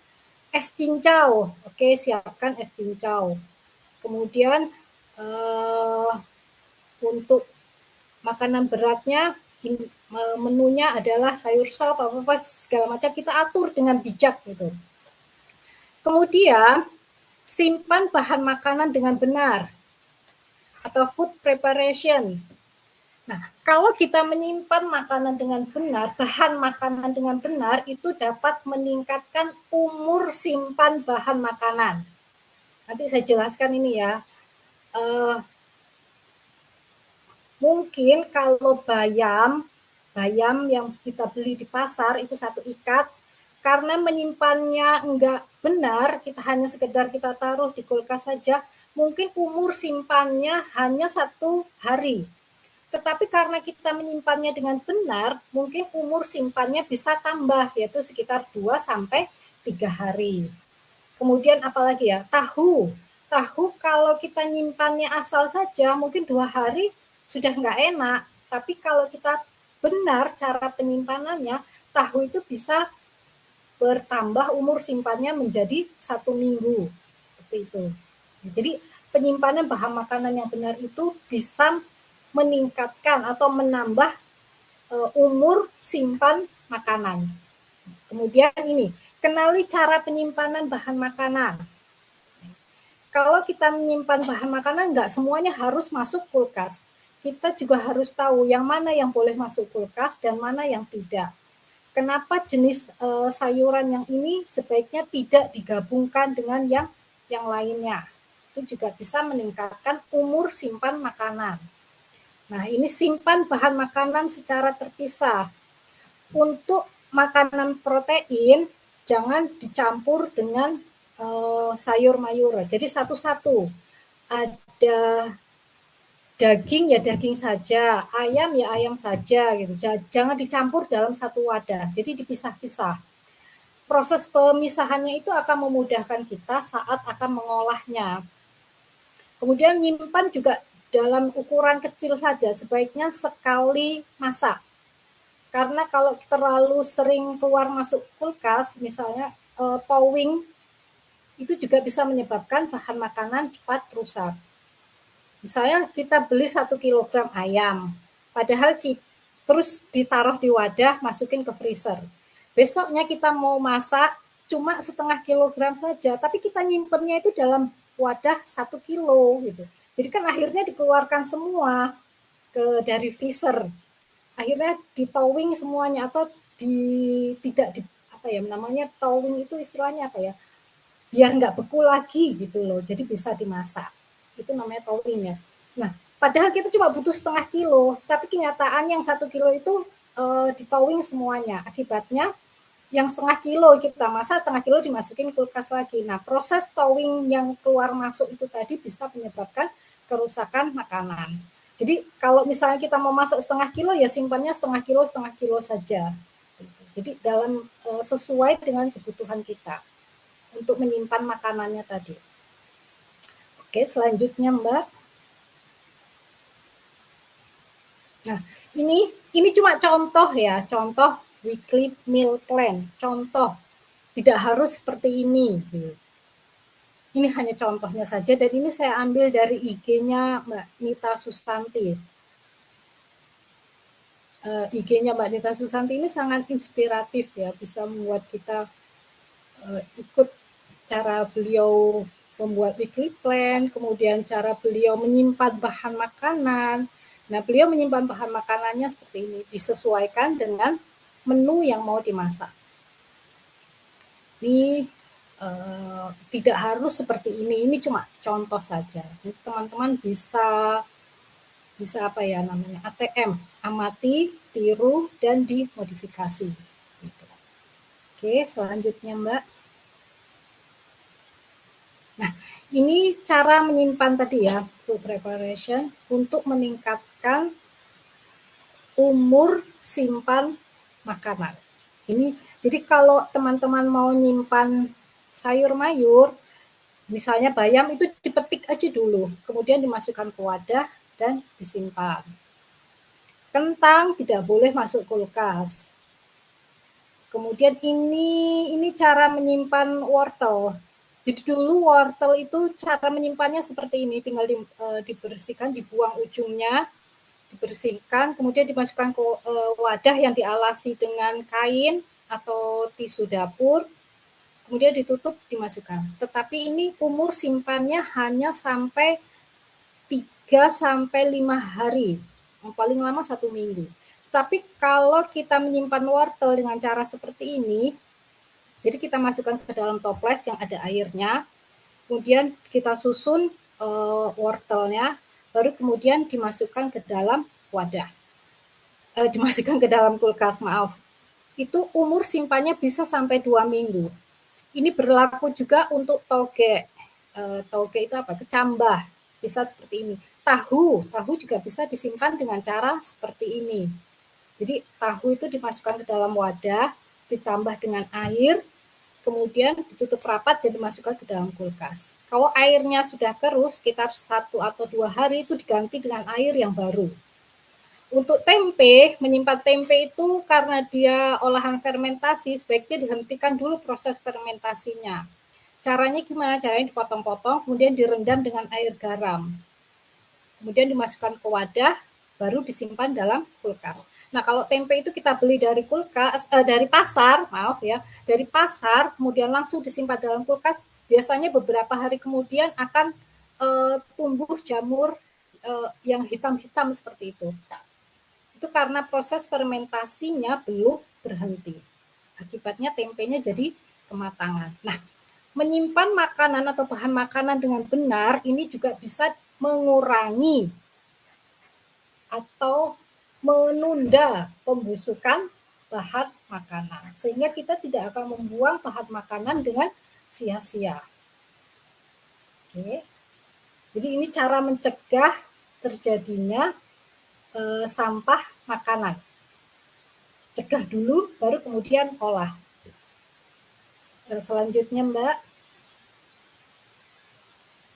es cincau, oke siapkan es cincau. Kemudian untuk makanan beratnya, menunya adalah sayur sop apa segala macam, kita atur dengan bijak gitu. Kemudian simpan bahan makanan dengan benar atau food preparation. Nah, kalau kita menyimpan makanan dengan benar, bahan makanan dengan benar, itu dapat meningkatkan umur simpan bahan makanan. Nanti saya jelaskan ini ya. Mungkin kalau bayam yang kita beli di pasar itu satu ikat, karena menyimpannya enggak benar, kita hanya sekedar kita taruh di kulkas saja, mungkin umur simpannya hanya 1 hari. Tetapi karena kita menyimpannya dengan benar, mungkin umur simpannya bisa tambah, yaitu sekitar 2 sampai 3 hari. Kemudian apalagi ya, tahu. Tahu kalau kita nyimpannya asal saja, mungkin 2 hari sudah nggak enak. Tapi kalau kita benar cara penyimpanannya, tahu itu bisa bertambah umur simpannya menjadi 1 minggu. Seperti itu. Jadi penyimpanan bahan makanan yang benar itu bisa meningkatkan atau menambah umur simpan makanan. Kemudian ini, kenali cara penyimpanan bahan makanan. Kalau kita menyimpan bahan makanan, nggak semuanya harus masuk kulkas. Kita juga harus tahu yang mana yang boleh masuk kulkas dan mana yang tidak. Kenapa jenis sayuran yang ini sebaiknya tidak digabungkan dengan yang lainnya. Itu juga bisa meningkatkan umur simpan makanan. Nah, ini simpan bahan makanan secara terpisah. Untuk makanan protein, jangan dicampur dengan sayur mayur. Jadi satu-satu. Ada daging ya daging saja, ayam ya ayam saja gitu. Jangan dicampur dalam satu wadah. Jadi dipisah-pisah. Proses pemisahannya itu akan memudahkan kita saat akan mengolahnya. Kemudian nyimpan juga dalam ukuran kecil saja, sebaiknya sekali masak. Karena kalau terlalu sering keluar masuk kulkas, misalnya thawing, itu juga bisa menyebabkan bahan makanan cepat rusak. Misalnya kita beli 1 kilogram ayam, padahal terus ditaruh di wadah, masukin ke freezer. Besoknya kita mau masak cuma setengah kilogram saja, tapi kita nyimpennya itu dalam wadah 1 kilo gitu. Jadi kan akhirnya dikeluarkan semua dari freezer. Akhirnya di towing semuanya atau tidak di apa ya namanya towing itu istilahnya apa ya? Biar nggak beku lagi gitu loh. Jadi bisa dimasak. Itu namanya towing ya. Nah, padahal kita cuma butuh setengah kilo, tapi kenyataan yang 1 kilo itu di towing semuanya. Akibatnya yang setengah kilo kita masak, setengah kilo dimasukin kulkas lagi. Nah, proses towing yang keluar masuk itu tadi bisa menyebabkan kerusakan makanan. Jadi kalau misalnya kita mau masak setengah kilo, ya simpannya setengah kilo saja. Jadi dalam sesuai dengan kebutuhan kita untuk menyimpan makanannya tadi. Oke, selanjutnya Mbak. Nah, ini cuma contoh ya, contoh weekly meal plan, contoh. Tidak harus seperti ini. Ini hanya contohnya saja dan ini saya ambil dari IG-nya Mbak Nita Susanti. IG-nya Mbak Nita Susanti ini sangat inspiratif ya, bisa membuat kita ikut cara beliau membuat weekly plan, kemudian cara beliau menyimpan bahan makanan. Nah, beliau menyimpan bahan makanannya seperti ini, disesuaikan dengan menu yang mau dimasak. Ini tidak harus seperti ini cuma contoh saja. Teman-teman bisa apa ya namanya ATM, amati, tiru, dan dimodifikasi. Gitu. Oke, selanjutnya Mbak. Nah, ini cara menyimpan tadi ya, food preparation untuk meningkatkan umur simpan makanan. Ini jadi kalau teman-teman mau nyimpan sayur mayur, misalnya bayam itu dipetik aja dulu, kemudian dimasukkan ke wadah dan disimpan. Kentang tidak boleh masuk kulkas. Kemudian ini cara menyimpan wortel. Jadi dulu wortel itu cara menyimpannya seperti ini, tinggal dibersihkan, dibuang ujungnya, dibersihkan, kemudian dimasukkan ke wadah yang dialasi dengan kain atau tisu dapur, kemudian ditutup, dimasukkan. Tetapi ini umur simpannya hanya sampai 3 sampai 5 hari, yang paling lama 1 minggu. Tapi kalau kita menyimpan wortel dengan cara seperti ini, jadi kita masukkan ke dalam toples yang ada airnya, kemudian kita susun wortelnya, baru kemudian dimasukkan ke dalam wadah, dimasukkan ke dalam kulkas, maaf. Itu umur simpannya bisa sampai 2 minggu. Ini berlaku juga untuk toge. Toge itu apa? Kecambah. Bisa seperti ini. Tahu juga bisa disimpan dengan cara seperti ini. Jadi tahu itu dimasukkan ke dalam wadah, ditambah dengan air, kemudian ditutup rapat dan dimasukkan ke dalam kulkas. Kalau airnya sudah keruh sekitar 1 atau 2 hari itu diganti dengan air yang baru. Untuk tempe, menyimpan tempe itu karena dia olahan fermentasi, sebaiknya dihentikan dulu proses fermentasinya. Caranya gimana? Caranya dipotong-potong, kemudian direndam dengan air garam. Kemudian dimasukkan ke wadah, baru disimpan dalam kulkas. Nah, kalau tempe itu kita beli dari dari pasar, maaf ya, dari pasar, kemudian langsung disimpan dalam kulkas, biasanya beberapa hari kemudian akan tumbuh jamur yang hitam-hitam seperti itu. Itu karena proses fermentasinya belum berhenti. Akibatnya tempenya jadi kematangan. Nah, menyimpan makanan atau bahan makanan dengan benar ini juga bisa mengurangi atau menunda pembusukan bahan makanan. Sehingga kita tidak akan membuang bahan makanan dengan sia-sia. Oke. Jadi ini cara mencegah terjadinya sampah makanan. Cegah dulu, baru kemudian olah. Selanjutnya Mbak.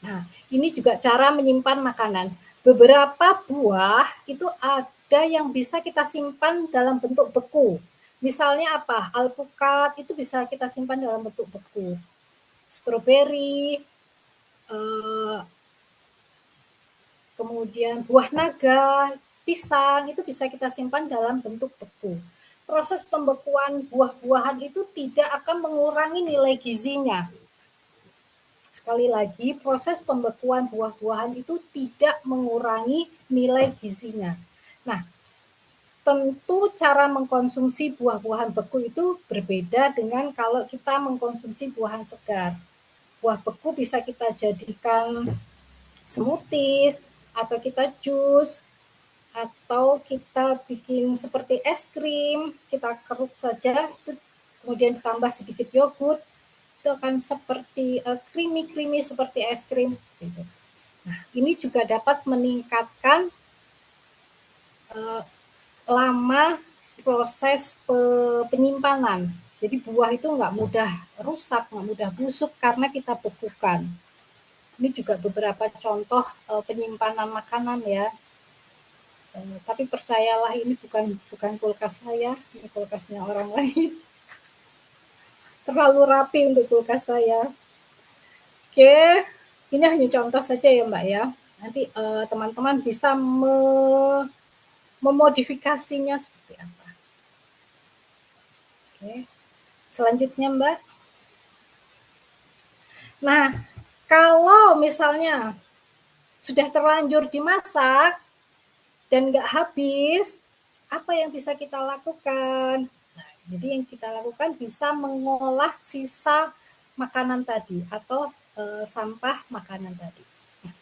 Nah, ini juga cara menyimpan makanan. Beberapa buah itu ada yang bisa kita simpan dalam bentuk beku. Misalnya apa? Alpukat itu bisa kita simpan dalam bentuk beku. Stroberi, kemudian buah naga, pisang itu bisa kita simpan dalam bentuk beku. proses pembekuan buah-buahan itu tidak akan mengurangi nilai gizinya. Sekali lagi, proses pembekuan buah-buahan itu tidak mengurangi nilai gizinya. Nah, tentu cara mengkonsumsi buah-buahan beku itu berbeda dengan kalau kita mengkonsumsi buahan segar. Buah beku bisa kita jadikan smoothies, atau kita jus, atau kita bikin seperti es krim, kita keruk saja, kemudian ditambah sedikit yogurt, itu akan seperti creamy seperti es krim seperti itu. Nah, ini juga dapat meningkatkan lama proses penyimpanan. Jadi buah itu nggak mudah rusak, nggak mudah busuk karena kita bekukan. Ini juga beberapa contoh penyimpanan makanan ya. Tapi percayalah ini bukan kulkas saya, ini kulkasnya orang lain. Terlalu rapi untuk kulkas saya. Oke, ini hanya contoh saja ya Mbak ya. Nanti teman-teman bisa memodifikasinya seperti apa. Oke, selanjutnya Mbak. Nah, kalau misalnya sudah terlanjur dimasak dan nggak habis, apa yang bisa kita lakukan? Nah, jadi yang kita lakukan bisa mengolah sisa makanan tadi atau sampah makanan tadi. Nah,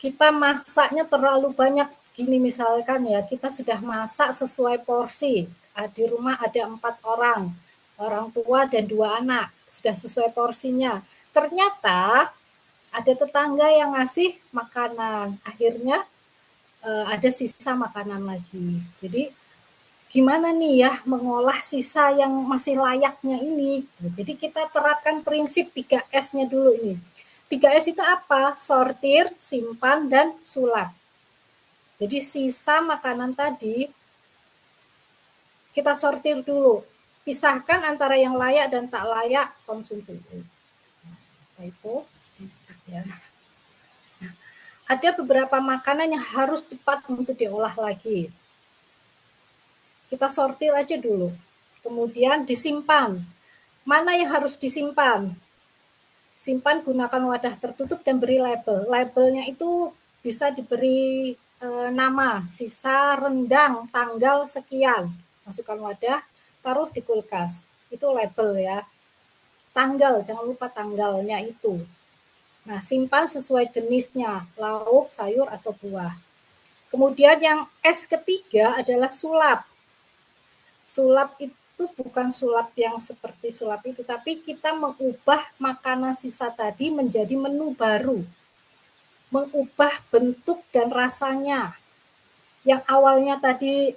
kita masaknya terlalu banyak gini misalkan ya, kita sudah masak sesuai porsi. Di rumah ada 4 orang tua dan 2 anak, sudah sesuai porsinya. Ternyata ada tetangga yang ngasih makanan, akhirnya ada sisa makanan lagi. Jadi gimana nih ya mengolah sisa yang masih layaknya ini. Jadi kita terapkan prinsip 3S-nya dulu ini. 3S itu apa? Sortir, simpan, dan sulap. Jadi sisa makanan tadi kita sortir dulu. Pisahkan antara yang layak dan tak layak konsumsi. Nah, itu sedikit ya. Ada beberapa makanan yang harus cepat untuk diolah lagi. Kita sortir aja dulu. Kemudian disimpan. Mana yang harus disimpan? Simpan gunakan wadah tertutup dan beri label. Labelnya itu bisa diberi nama, sisa rendang, tanggal sekian. Masukkan wadah, taruh di kulkas. Itu label ya. Tanggal, jangan lupa tanggalnya itu. Nah, simpan sesuai jenisnya, lauk, sayur, atau buah. Kemudian yang S ketiga adalah sulap. Sulap itu bukan sulap yang seperti sulap itu, tapi kita mengubah makanan sisa tadi menjadi menu baru. Mengubah bentuk dan rasanya. Yang awalnya tadi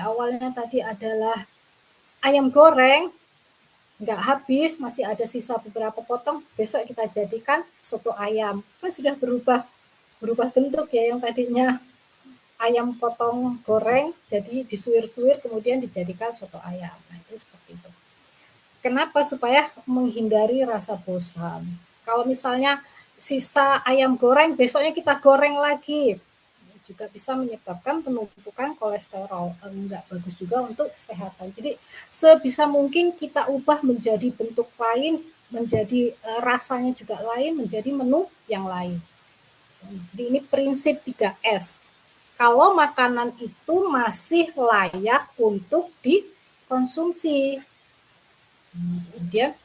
awalnya tadi adalah ayam goreng, nggak habis, masih ada sisa beberapa potong, besok kita jadikan soto ayam. Kan sudah berubah bentuk ya, yang tadinya ayam potong goreng, jadi disuir-suir kemudian dijadikan soto ayam. Nah, itu seperti itu. Kenapa? Supaya menghindari rasa bosan. Kalau misalnya sisa ayam goreng, besoknya kita goreng lagi, juga bisa menyebabkan penumpukan kolesterol, enggak bagus juga untuk kesehatan. Jadi sebisa mungkin kita ubah menjadi bentuk lain, menjadi rasanya juga lain, menjadi menu yang lain. Jadi ini prinsip 3S. Kalau makanan itu masih layak untuk dikonsumsi. Kemudian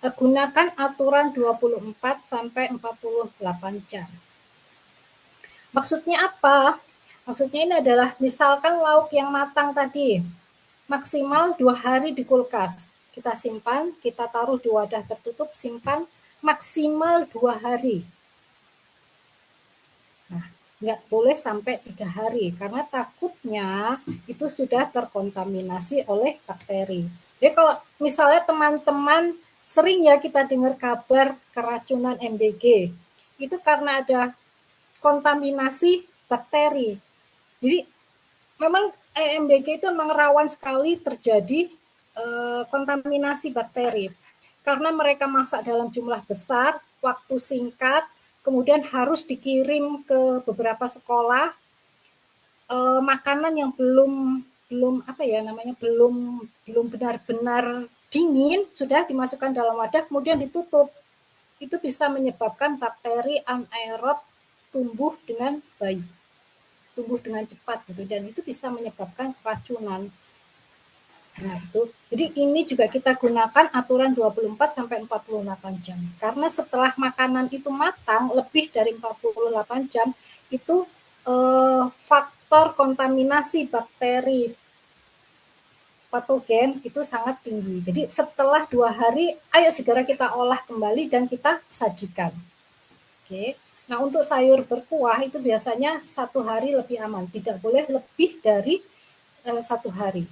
gunakan aturan 24 sampai 48 jam. Maksudnya apa? Maksudnya ini adalah misalkan lauk yang matang tadi, maksimal 2 hari di kulkas. Kita simpan, kita taruh di wadah tertutup, simpan maksimal 2 hari. Nah, nggak boleh sampai 3 hari, karena takutnya itu sudah terkontaminasi oleh bakteri. Jadi kalau misalnya teman-teman sering ya kita dengar kabar keracunan MBG, itu karena ada kontaminasi bakteri. Jadi memang MBG itu memang rawan sekali terjadi kontaminasi bakteri. Karena mereka masak dalam jumlah besar, waktu singkat, kemudian harus dikirim ke beberapa sekolah, makanan yang belum belum benar-benar dingin, sudah dimasukkan dalam wadah kemudian ditutup. Itu bisa menyebabkan bakteri anaerob tumbuh dengan baik, tumbuh dengan cepat gitu, dan itu bisa menyebabkan keracunan. Nah, itu. Jadi ini juga kita gunakan aturan 24 sampai 48 jam. Karena setelah makanan itu matang lebih dari 48 jam, itu faktor kontaminasi bakteri patogen itu sangat tinggi. Jadi setelah 2 hari, ayo segera kita olah kembali dan kita sajikan. Oke. Nah, untuk sayur berkuah itu biasanya 1 hari lebih aman. Tidak boleh lebih dari 1 hari.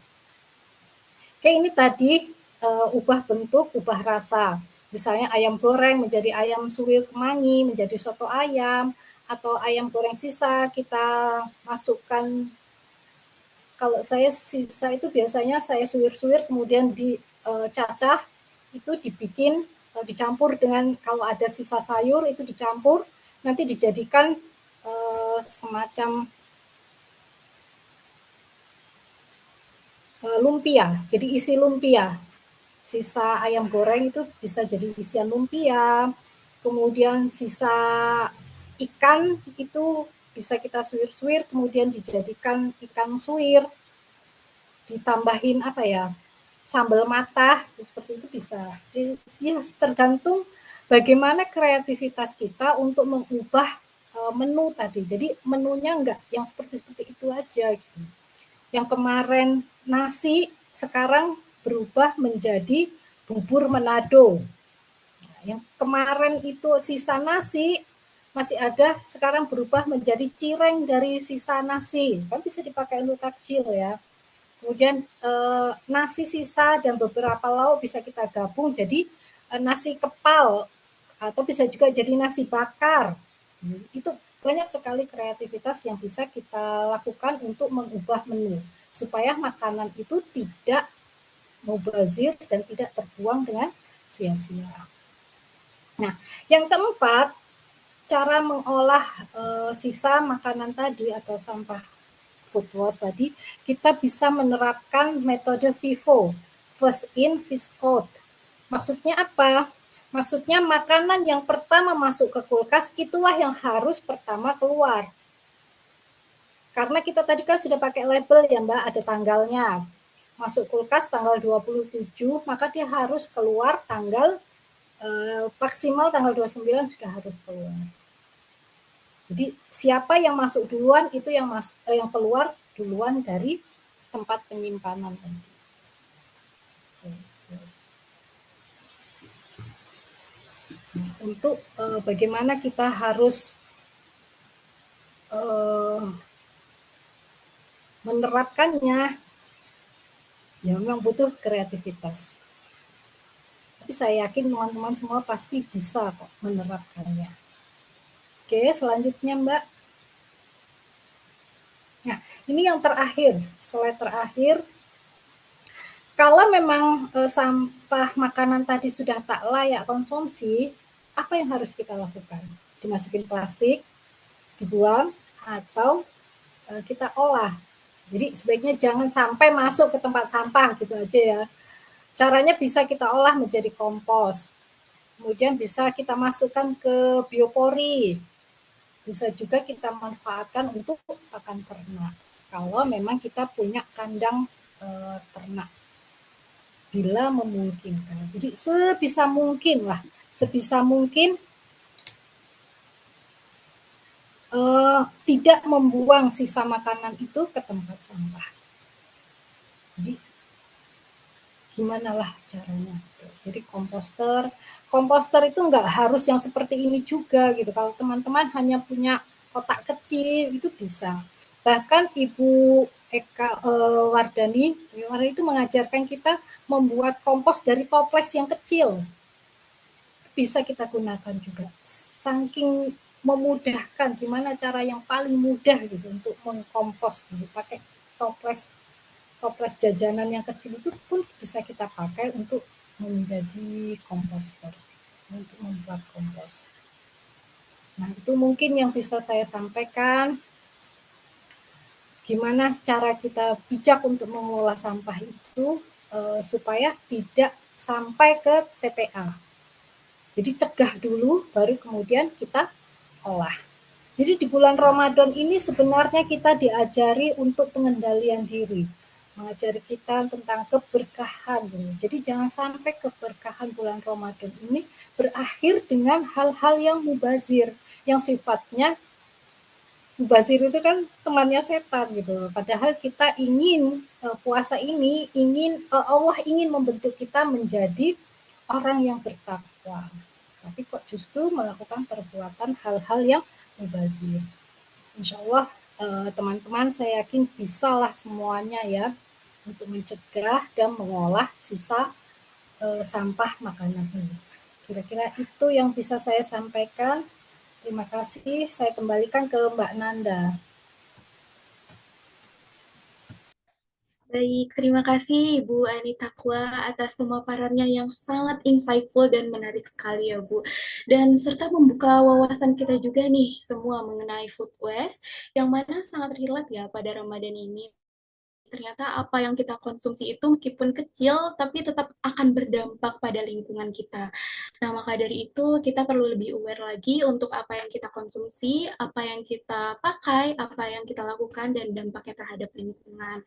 Oke, ini tadi ubah bentuk, ubah rasa. Misalnya ayam goreng menjadi ayam suwir kemangi, menjadi soto ayam, atau ayam goreng sisa kita masukkan. Kalau saya sisa itu biasanya saya suwir-suwir kemudian dicacah, itu dibikin dicampur dengan, kalau ada sisa sayur itu dicampur, nanti dijadikan semacam lumpia, jadi isi lumpia. Sisa ayam goreng itu bisa jadi isian lumpia, kemudian sisa ikan itu bisa kita suwir-suwir kemudian dijadikan ikan suwir, ditambahin apa ya, sambal matah, seperti itu bisa. Ya, tergantung bagaimana kreativitas kita untuk mengubah menu tadi. Jadi menunya enggak yang seperti itu aja gitu. Yang kemarin nasi sekarang berubah menjadi bubur Manado. Yang kemarin itu sisa nasi masih ada, sekarang berubah menjadi cireng dari sisa nasi. Kan bisa dipakai untuk takjil ya. Kemudian nasi sisa dan beberapa lauk bisa kita gabung jadi nasi kepal, atau bisa juga jadi nasi bakar. Itu banyak sekali kreativitas yang bisa kita lakukan untuk mengubah menu supaya makanan itu tidak mubazir dan tidak terbuang dengan sia-sia. Nah, yang keempat, cara mengolah sisa makanan tadi atau sampah food waste tadi, kita bisa menerapkan metode FIFO, first in, first out. Maksudnya apa? Maksudnya makanan yang pertama masuk ke kulkas itulah yang harus pertama keluar. Karena kita tadi kan sudah pakai label ya Mbak, ada tanggalnya. Masuk kulkas tanggal 27, maka dia harus keluar tanggal maksimal tanggal 29 sudah harus keluar. Jadi siapa yang masuk duluan itu yang keluar duluan dari tempat penyimpanan tadi. Nah, untuk bagaimana kita harus menerapkannya, ya memang butuh kreativitas. Tapi saya yakin teman-teman semua pasti bisa kok menerapkannya. Oke, selanjutnya Mbak. Nah, ini yang terakhir, slide terakhir. Kalau memang sampah makanan tadi sudah tak layak konsumsi, apa yang harus kita lakukan? Dimasukin plastik, dibuang, atau kita olah. Jadi sebaiknya jangan sampai masuk ke tempat sampah gitu aja ya. Caranya bisa kita olah menjadi kompos. Kemudian bisa kita masukkan ke biopori. Bisa juga kita manfaatkan untuk pakan ternak. Kalau memang kita punya kandang ternak. Bila memungkinkan. Jadi sebisa mungkin tidak membuang sisa makanan itu ke tempat sampah. Jadi gimana lah caranya? Jadi komposter itu nggak harus yang seperti ini juga gitu. Kalau teman-teman hanya punya kotak kecil itu bisa. Bahkan Ibu Eka Wardani itu mengajarkan kita membuat kompos dari toples yang kecil. Bisa kita gunakan juga. Saking memudahkan, gimana cara yang paling mudah gitu untuk mengkompos, gitu. Pakai toples jajanan yang kecil itu pun bisa kita pakai untuk menjadi komposter, untuk membuat kompos. Nah, itu mungkin yang bisa saya sampaikan. gimana cara kita bijak untuk mengolah sampah itu supaya tidak sampai ke TPA. Jadi cegah dulu, baru kemudian kita olah. Jadi di bulan Ramadan ini sebenarnya kita diajari untuk pengendalian diri, mengajari kita tentang keberkahan. Jadi jangan sampai keberkahan bulan Ramadan ini berakhir dengan hal-hal yang mubazir, yang sifatnya mubazir itu kan temannya setan gitu. Padahal kita ingin puasa ini ingin Allah ingin membentuk kita menjadi orang yang bertakwa. Tapi kok justru melakukan perbuatan hal-hal yang mubazir. Insya Allah teman-teman saya yakin bisalah semuanya ya untuk mencegah dan mengolah sisa sampah makanan ini. Kira-kira itu yang bisa saya sampaikan. Terima kasih. Saya kembalikan ke Mbak Nanda. Baik, terima kasih Ibu Anita Kwa atas pemaparannya yang sangat insightful dan menarik sekali ya Bu. Dan serta membuka wawasan kita juga nih semua mengenai food waste yang mana sangat relate ya pada Ramadan ini. Ternyata apa yang kita konsumsi itu meskipun kecil, tapi tetap akan berdampak pada lingkungan kita. Nah, maka dari itu kita perlu lebih aware lagi untuk apa yang kita konsumsi, apa yang kita pakai, apa yang kita lakukan, dan dampaknya terhadap lingkungan.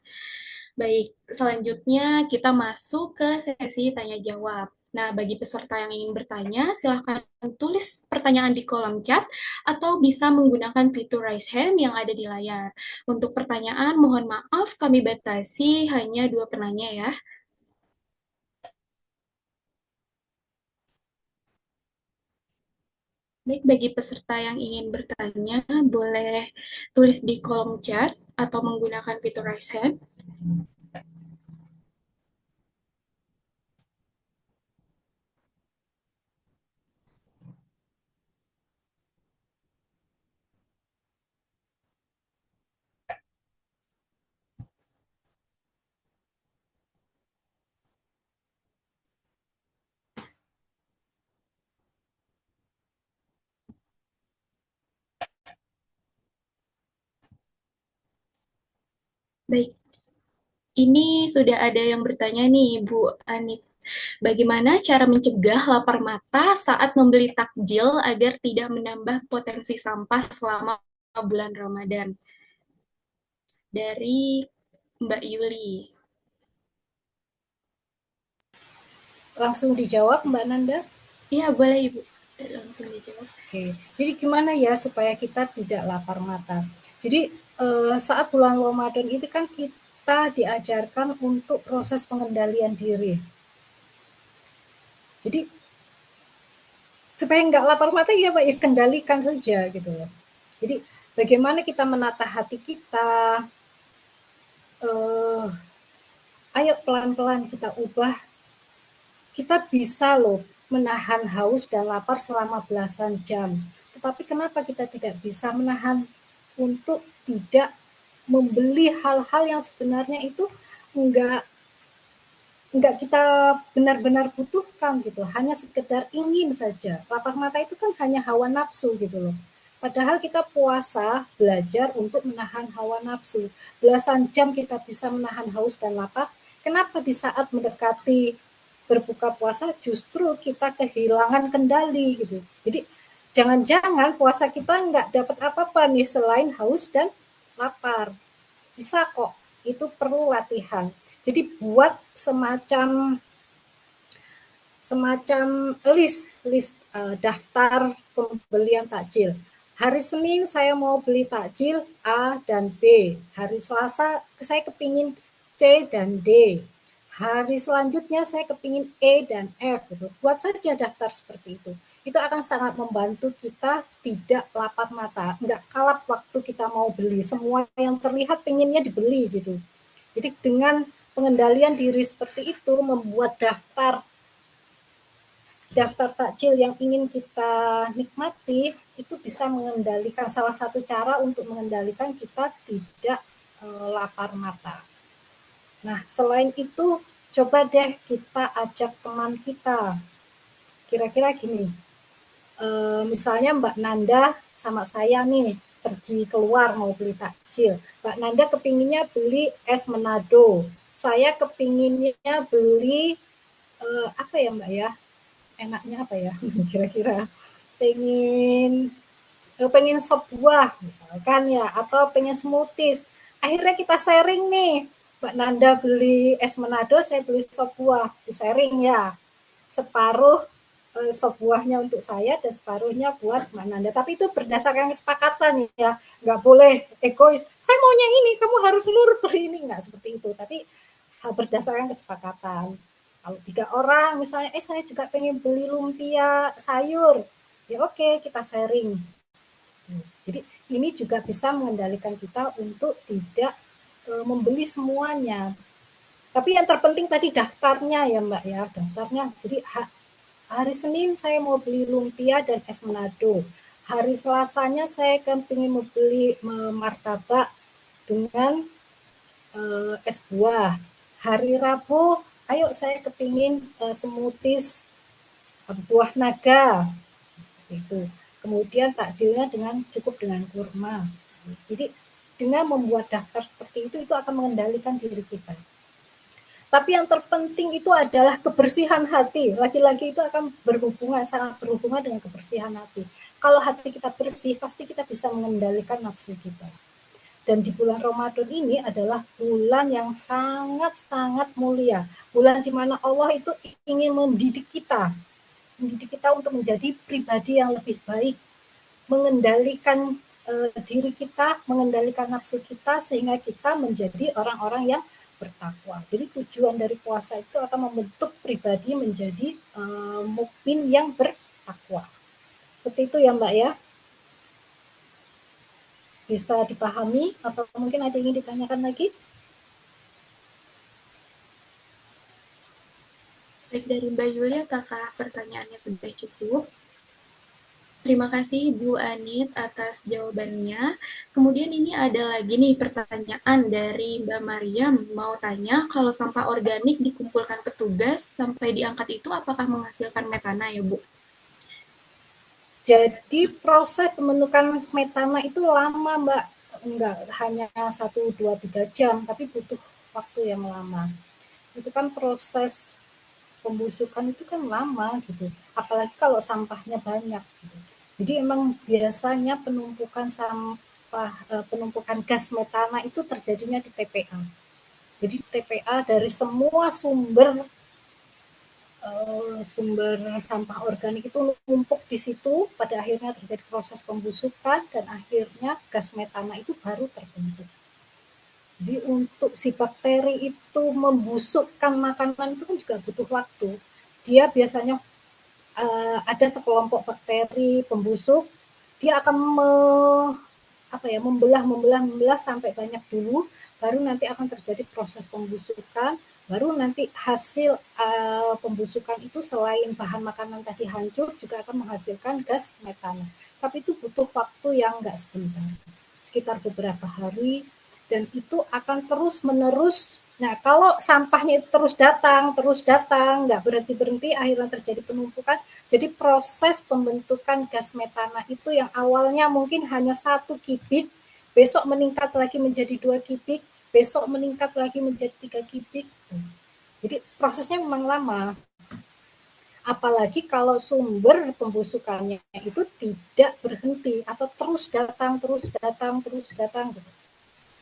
Baik, selanjutnya kita masuk ke sesi tanya-jawab. Nah, bagi peserta yang ingin bertanya, silahkan tulis pertanyaan di kolom chat atau bisa menggunakan fitur raise hand yang ada di layar. Untuk pertanyaan, mohon maaf kami batasi hanya 2 penanya ya. Baik, bagi peserta yang ingin bertanya, boleh tulis di kolom chat atau menggunakan fitur raise hand. Baik, ini sudah ada yang bertanya nih, Bu Anit. Bagaimana cara mencegah lapar mata saat membeli takjil agar tidak menambah potensi sampah selama bulan Ramadan? Dari Mbak Yuli. Langsung dijawab Mbak Nanda? Iya, boleh Ibu. Langsung dijawab. Oke, jadi gimana ya supaya kita tidak lapar mata? Jadi saat bulan Ramadan itu kan kita diajarkan untuk proses pengendalian diri. Jadi supaya nggak lapar mata ya Pak, ya kendalikan saja gitu loh. Jadi bagaimana kita menata hati kita, ayo pelan-pelan kita ubah. Kita bisa loh menahan haus dan lapar selama belasan jam. Tetapi kenapa kita tidak bisa menahan untuk tidak membeli hal-hal yang sebenarnya itu enggak kita benar-benar butuhkan gitu, hanya sekedar ingin saja. Lapar mata itu kan hanya hawa nafsu gitu loh. Padahal kita puasa belajar untuk menahan hawa nafsu. Belasan jam kita bisa menahan haus dan lapar. Kenapa di saat mendekati berbuka puasa justru kita kehilangan kendali gitu. Jadi jangan-jangan puasa kita nggak dapat apa-apa nih selain haus dan lapar. Bisa kok, itu perlu latihan. Jadi buat semacam list daftar pembelian takjil. Hari Senin saya mau beli takjil A dan B. Hari Selasa saya kepingin C dan D. Hari selanjutnya saya kepingin E dan F. Gitu. Buat saja daftar seperti itu. Itu akan sangat membantu kita tidak lapar mata, nggak kalap waktu kita mau beli. Semua yang terlihat pengennya dibeli gitu. Jadi dengan pengendalian diri seperti itu, membuat daftar takjil yang ingin kita nikmati, itu bisa mengendalikan, salah satu cara untuk mengendalikan kita tidak lapar mata. Nah, selain itu, coba deh kita ajak teman kita. Kira-kira gini, misalnya Mbak Nanda sama saya nih, pergi keluar mau beli takjil. Mbak Nanda kepinginnya beli es Manado. Saya kepinginnya beli apa ya Mbak ya? Enaknya apa ya? Kira-kira pengen sop buah misalkan ya, atau pengen smoothies. Akhirnya kita sharing nih. Mbak Nanda beli es Manado, saya beli sop buah, di sharing ya. Separuh sop buahnya untuk saya dan separuhnya buat Mbak Nanda. Tapi itu berdasarkan kesepakatan ya, nggak boleh egois. Saya maunya ini, kamu harus seluruh beli ini, nggak seperti itu. Tapi berdasarkan kesepakatan. Kalau 3 orang misalnya, saya juga pengen beli lumpia sayur, ya oke kita sharing. Jadi ini juga bisa mengendalikan kita untuk tidak membeli semuanya. Tapi yang terpenting tadi daftarnya ya Mbak ya, daftarnya. Jadi hari Senin saya mau beli lumpia dan es Manado. Hari Selasanya saya kan ingin mau beli martabak dengan es buah. Hari Rabu, ayo saya kepingin smoothies buah naga. Seperti itu. Kemudian takjilnya cukup dengan kurma. Jadi dengan membuat daftar seperti itu akan mengendalikan diri kita. Tapi yang terpenting itu adalah kebersihan hati. Laki-laki itu akan sangat berhubungan dengan kebersihan hati. Kalau hati kita bersih, pasti kita bisa mengendalikan nafsu kita. Dan di bulan Ramadan ini adalah bulan yang sangat-sangat mulia. Bulan di mana Allah itu ingin mendidik kita untuk menjadi pribadi yang lebih baik, mengendalikan diri kita, mengendalikan nafsu kita, sehingga kita menjadi orang-orang yang bertakwa. Jadi tujuan dari puasa itu akan membentuk pribadi menjadi mukmin yang bertakwa. Seperti itu ya Mbak ya. Bisa dipahami atau mungkin ada yang ingin ditanyakan lagi? Baik, dari Mbak Yuli, apakah pertanyaannya sudah cukup? Terima kasih Bu Anit atas jawabannya. Kemudian ini ada lagi nih pertanyaan dari Mbak Mariam, mau tanya kalau sampah organik dikumpulkan petugas sampai diangkat itu apakah menghasilkan metana ya Bu? Jadi proses pembentukan metana itu lama Mbak, enggak hanya 1, 2, 3 jam, tapi butuh waktu yang lama. Itu kan proses pembusukan itu kan lama gitu, apalagi kalau sampahnya banyak gitu. Jadi emang biasanya penumpukan gas metana itu terjadinya di TPA. Jadi TPA dari semua sumber sampah organik itu numpuk di situ, pada akhirnya terjadi proses pembusukan dan akhirnya gas metana itu baru terbentuk. Jadi untuk si bakteri itu membusukkan makanan itu kan juga butuh waktu. Dia biasanya ada sekelompok bakteri pembusuk, dia akan membelah sampai banyak dulu, baru nanti akan terjadi proses pembusukan, baru nanti hasil pembusukan itu selain bahan makanan tadi hancur juga akan menghasilkan gas metana. Tapi itu butuh waktu yang nggak sebentar, sekitar beberapa hari, dan itu akan terus menerus. Nah, kalau sampahnya terus datang, nggak berhenti-berhenti, akhirnya terjadi penumpukan. Jadi proses pembentukan gas metana itu yang awalnya mungkin hanya 1 kubik, besok meningkat lagi menjadi 2 kubik, besok meningkat lagi menjadi 3 kubik. Jadi prosesnya memang lama. Apalagi kalau sumber pembusukannya itu tidak berhenti atau terus datang.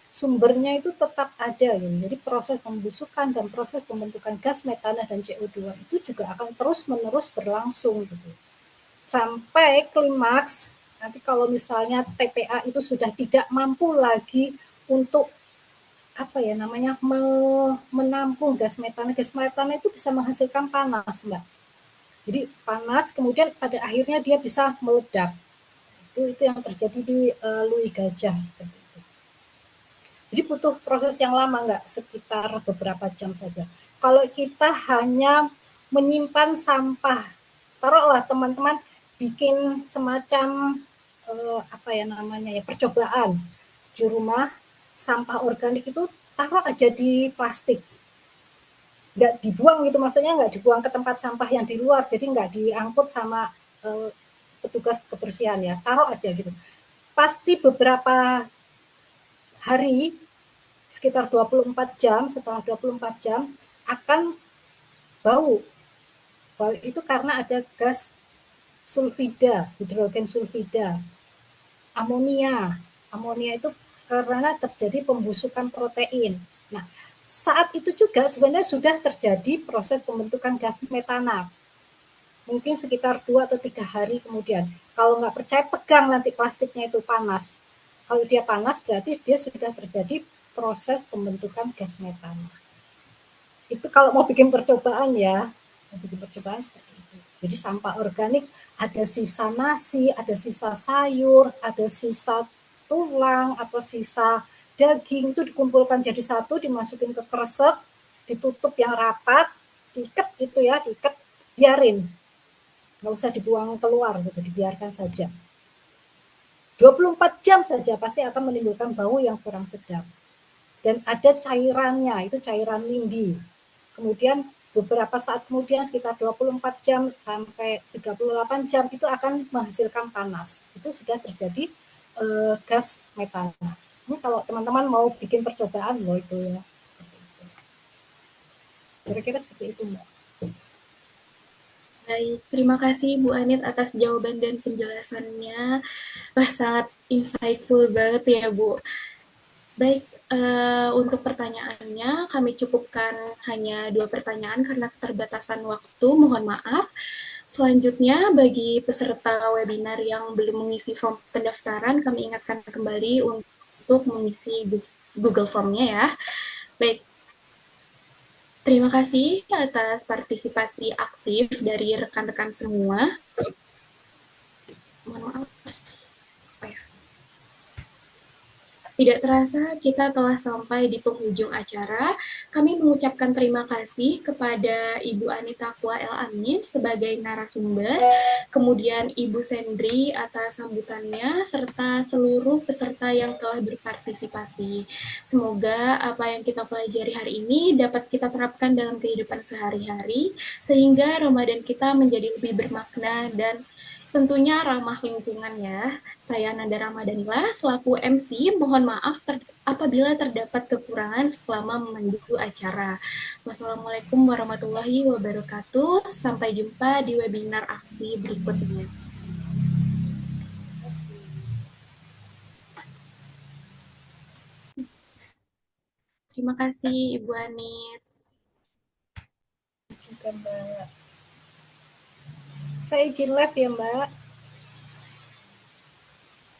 Sumbernya itu tetap ada gitu. Jadi proses pembusukan dan proses pembentukan gas metana dan CO2 itu juga akan terus-menerus berlangsung gitu. Sampai klimaks, nanti kalau misalnya TPA itu sudah tidak mampu lagi untuk menampung gas metana. Gas metana itu bisa menghasilkan panas, Mbak. Jadi panas, kemudian pada akhirnya dia bisa meledak. Itu yang terjadi di Lui Gajah seperti itu. Jadi butuh proses yang lama, nggak sekitar beberapa jam saja. Kalau kita hanya menyimpan sampah, taruhlah teman-teman bikin semacam percobaan di rumah, sampah organik itu taruh aja di plastik, nggak dibuang gitu, maksudnya nggak dibuang ke tempat sampah yang di luar, jadi nggak diangkut sama petugas kebersihan ya, taruh aja gitu. pasti beberapa hari, sekitar 24 jam, setelah 24 jam akan bau. Bau itu karena ada gas sulfida, hidrogen sulfida, amonia. Amonia itu karena terjadi pembusukan protein. Nah, saat itu juga sebenarnya sudah terjadi proses pembentukan gas metana. Mungkin sekitar 2 atau 3 hari kemudian. Kalau nggak percaya, pegang nanti plastiknya itu panas. Kalau dia panas, berarti dia sudah terjadi proses pembentukan gas metana. Itu kalau mau bikin percobaan ya, mau bikin percobaan seperti itu. Jadi sampah organik ada sisa nasi, ada sisa sayur, ada sisa tulang atau sisa daging itu dikumpulkan jadi satu, dimasukin ke kresek, ditutup yang rapat, diikat gitu ya, diikat, biarin, nggak usah dibuang keluar gitu, dibiarkan saja. 24 jam saja pasti akan menimbulkan bau yang kurang sedap. Dan ada cairannya, itu cairan lindi. Kemudian beberapa saat kemudian sekitar 24 jam sampai 38 jam itu akan menghasilkan panas. Itu sudah terjadi gas metana. Ini kalau teman-teman mau bikin percobaan loh itu ya. Kira-kira seperti itu, Mbak. Baik, terima kasih Bu Anit atas jawaban dan penjelasannya. Wah, sangat insightful banget ya Bu. Baik, untuk pertanyaannya kami cukupkan hanya 2 pertanyaan karena keterbatasan waktu, mohon maaf. Selanjutnya, bagi peserta webinar yang belum mengisi form pendaftaran, kami ingatkan kembali untuk mengisi Google Form-nya ya. Baik, terima kasih atas partisipasi aktif dari rekan-rekan semua. Mohon maaf. Tidak terasa kita telah sampai di penghujung acara. Kami mengucapkan terima kasih kepada Ibu Anita Kwa El Amin sebagai narasumber, kemudian Ibu Sendri atas sambutannya, serta seluruh peserta yang telah berpartisipasi. Semoga apa yang kita pelajari hari ini dapat kita terapkan dalam kehidupan sehari-hari, sehingga Ramadan kita menjadi lebih bermakna dan tentunya ramah lingkungan ya. Saya Nanda Ramadhanila selaku MC, mohon maaf apabila terdapat kekurangan selama memandu acara. Wassalamualaikum warahmatullahi wabarakatuh. Sampai jumpa di webinar aksi berikutnya. Terima kasih Ibu Anit. Juga, Mbak. Saya izin live ya, Mbak.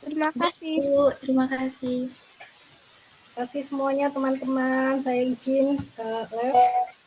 Terima kasih. Bu, terima kasih. Terima kasih semuanya teman-teman. Saya izin live.